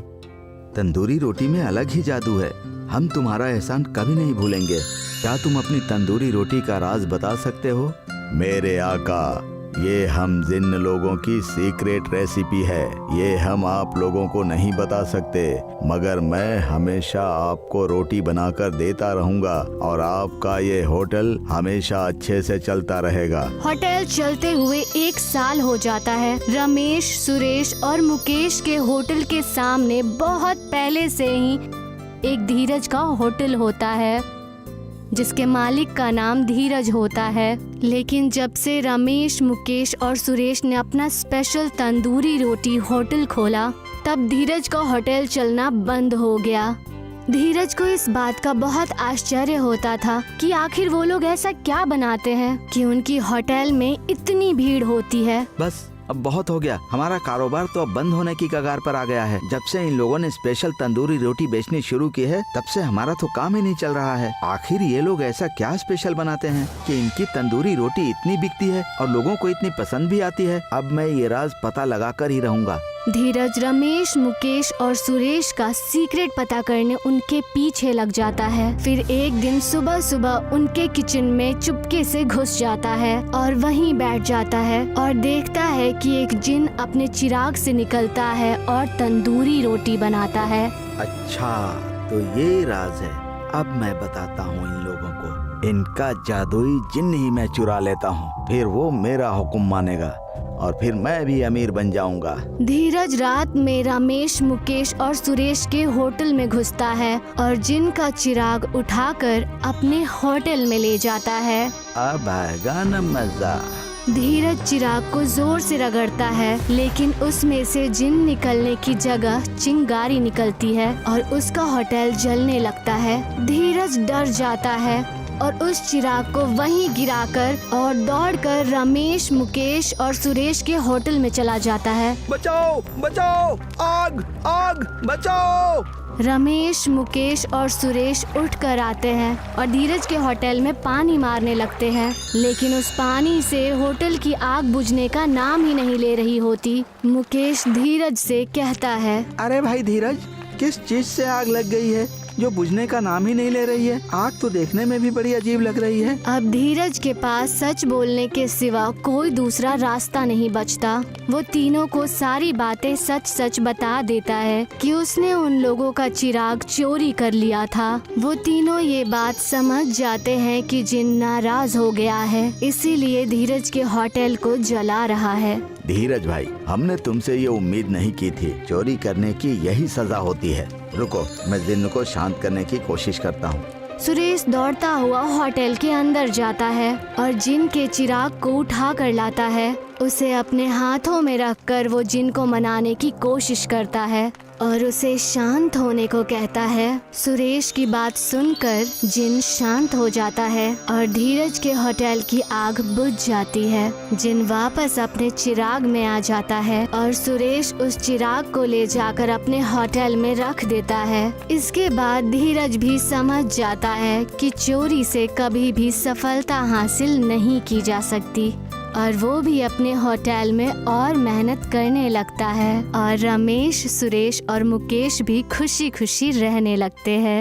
तंदूरी रोटी में अलग ही जादू है। हम तुम्हारा एहसान कभी नहीं भूलेंगे। क्या तुम अपनी तंदूरी रोटी का राज बता सकते हो? मेरे आका, ये हम जिन लोगों की सीक्रेट रेसिपी है। ये हम आप लोगों को नहीं बता सकते, मगर मैं हमेशा आपको रोटी बनाकर देता रहूंगा और आपका ये होटल हमेशा अच्छे से चलता रहेगा। होटल चलते हुए 1 साल हो जाता है। रमेश, सुरेश और मुकेश के होटल के सामने बहुत पहले से ही एक धीरज का होटल होता है, जिसके मालिक का नाम धीरज होता है। लेकिन जब से रमेश, मुकेश और सुरेश ने अपना स्पेशल तंदूरी रोटी होटल खोला, तब धीरज का होटल चलना बंद हो गया। धीरज को इस बात का बहुत आश्चर्य होता था कि आखिर वो लोग ऐसा क्या बनाते हैं कि उनकी होटल में इतनी भीड़ होती है। बस अब बहुत हो गया। हमारा कारोबार तो अब बंद होने की कगार पर आ गया है। जब से इन लोगों ने स्पेशल तंदूरी रोटी बेचनी शुरू की है, तब से हमारा तो काम ही नहीं चल रहा है। आखिर ये लोग ऐसा क्या स्पेशल बनाते हैं कि इनकी तंदूरी रोटी इतनी बिकती है और लोगों को इतनी पसंद भी आती है? अब मैं ये राज पता लगा कर ही रहूंगा। धीरज रमेश, मुकेश और सुरेश का सीक्रेट पता करने उनके पीछे लग जाता है। फिर एक दिन सुबह सुबह उनके किचन में चुपके से घुस जाता है और वहीं बैठ जाता है और देखता है कि एक जिन अपने चिराग से निकलता है और तंदूरी रोटी बनाता है। अच्छा, तो ये राज है। अब मैं बताता हूँ इन लोगों को। इनका जादुई जिन ही मैं चुरा लेता हूँ, फिर वो मेरा हुक्म मानेगा और फिर मैं भी अमीर बन जाऊंगा। धीरज रात में रमेश, मुकेश और सुरेश के होटल में घुसता है और जिन का चिराग उठाकर अपने होटल में ले जाता है। अब आएगा न मजा। धीरज चिराग को जोर से रगड़ता है, लेकिन उसमें से जिन निकलने की जगह चिंगारी निकलती है और उसका होटल जलने लगता है। धीरज डर जाता है और उस चिराग को वहीं गिराकर और दौड़कर रमेश, मुकेश और सुरेश के होटल में चला जाता है। बचाओ बचाओ, आग आग, बचाओ। रमेश, मुकेश और सुरेश उठकर आते हैं और धीरज के होटल में पानी मारने लगते हैं, लेकिन उस पानी से होटल की आग बुझने का नाम ही नहीं ले रही होती। मुकेश धीरज से कहता है, अरे भाई धीरज, किस चीज से आग लग गई है? जो बुझने का नाम ही नहीं ले रही है। आग तो देखने में भी बड़ी अजीब लग रही है। अब धीरज के पास सच बोलने के सिवा कोई दूसरा रास्ता नहीं बचता। वो तीनों को सारी बातें सच सच बता देता है कि उसने उन लोगों का चिराग चोरी कर लिया था। वो तीनों ये बात समझ जाते हैं कि जिन नाराज हो गया है, इसीलिए धीरज के होटल को जला रहा है। धीरज भाई, हमने तुमसे ये उम्मीद नहीं की थी। चोरी करने की यही सजा होती है। रुको, मैं जिन्न को शांत करने की कोशिश करता हूँ। सुरेश दौड़ता हुआ होटल के अंदर जाता है और जिन के चिराग को उठा कर लाता है। उसे अपने हाथों में रखकर वो जिन को मनाने की कोशिश करता है और उसे शांत होने को कहता है। सुरेश की बात सुनकर जिन शांत हो जाता है और धीरज के होटल की आग बुझ जाती है। जिन वापस अपने चिराग में आ जाता है और सुरेश उस चिराग को ले जाकर अपने होटल में रख देता है। इसके बाद धीरज भी समझ जाता है कि चोरी से कभी भी सफलता हासिल नहीं की जा सकती और वो भी अपने होटल में और मेहनत करने लगता है और रमेश, सुरेश और मुकेश भी खुशी खुशी रहने लगते हैं।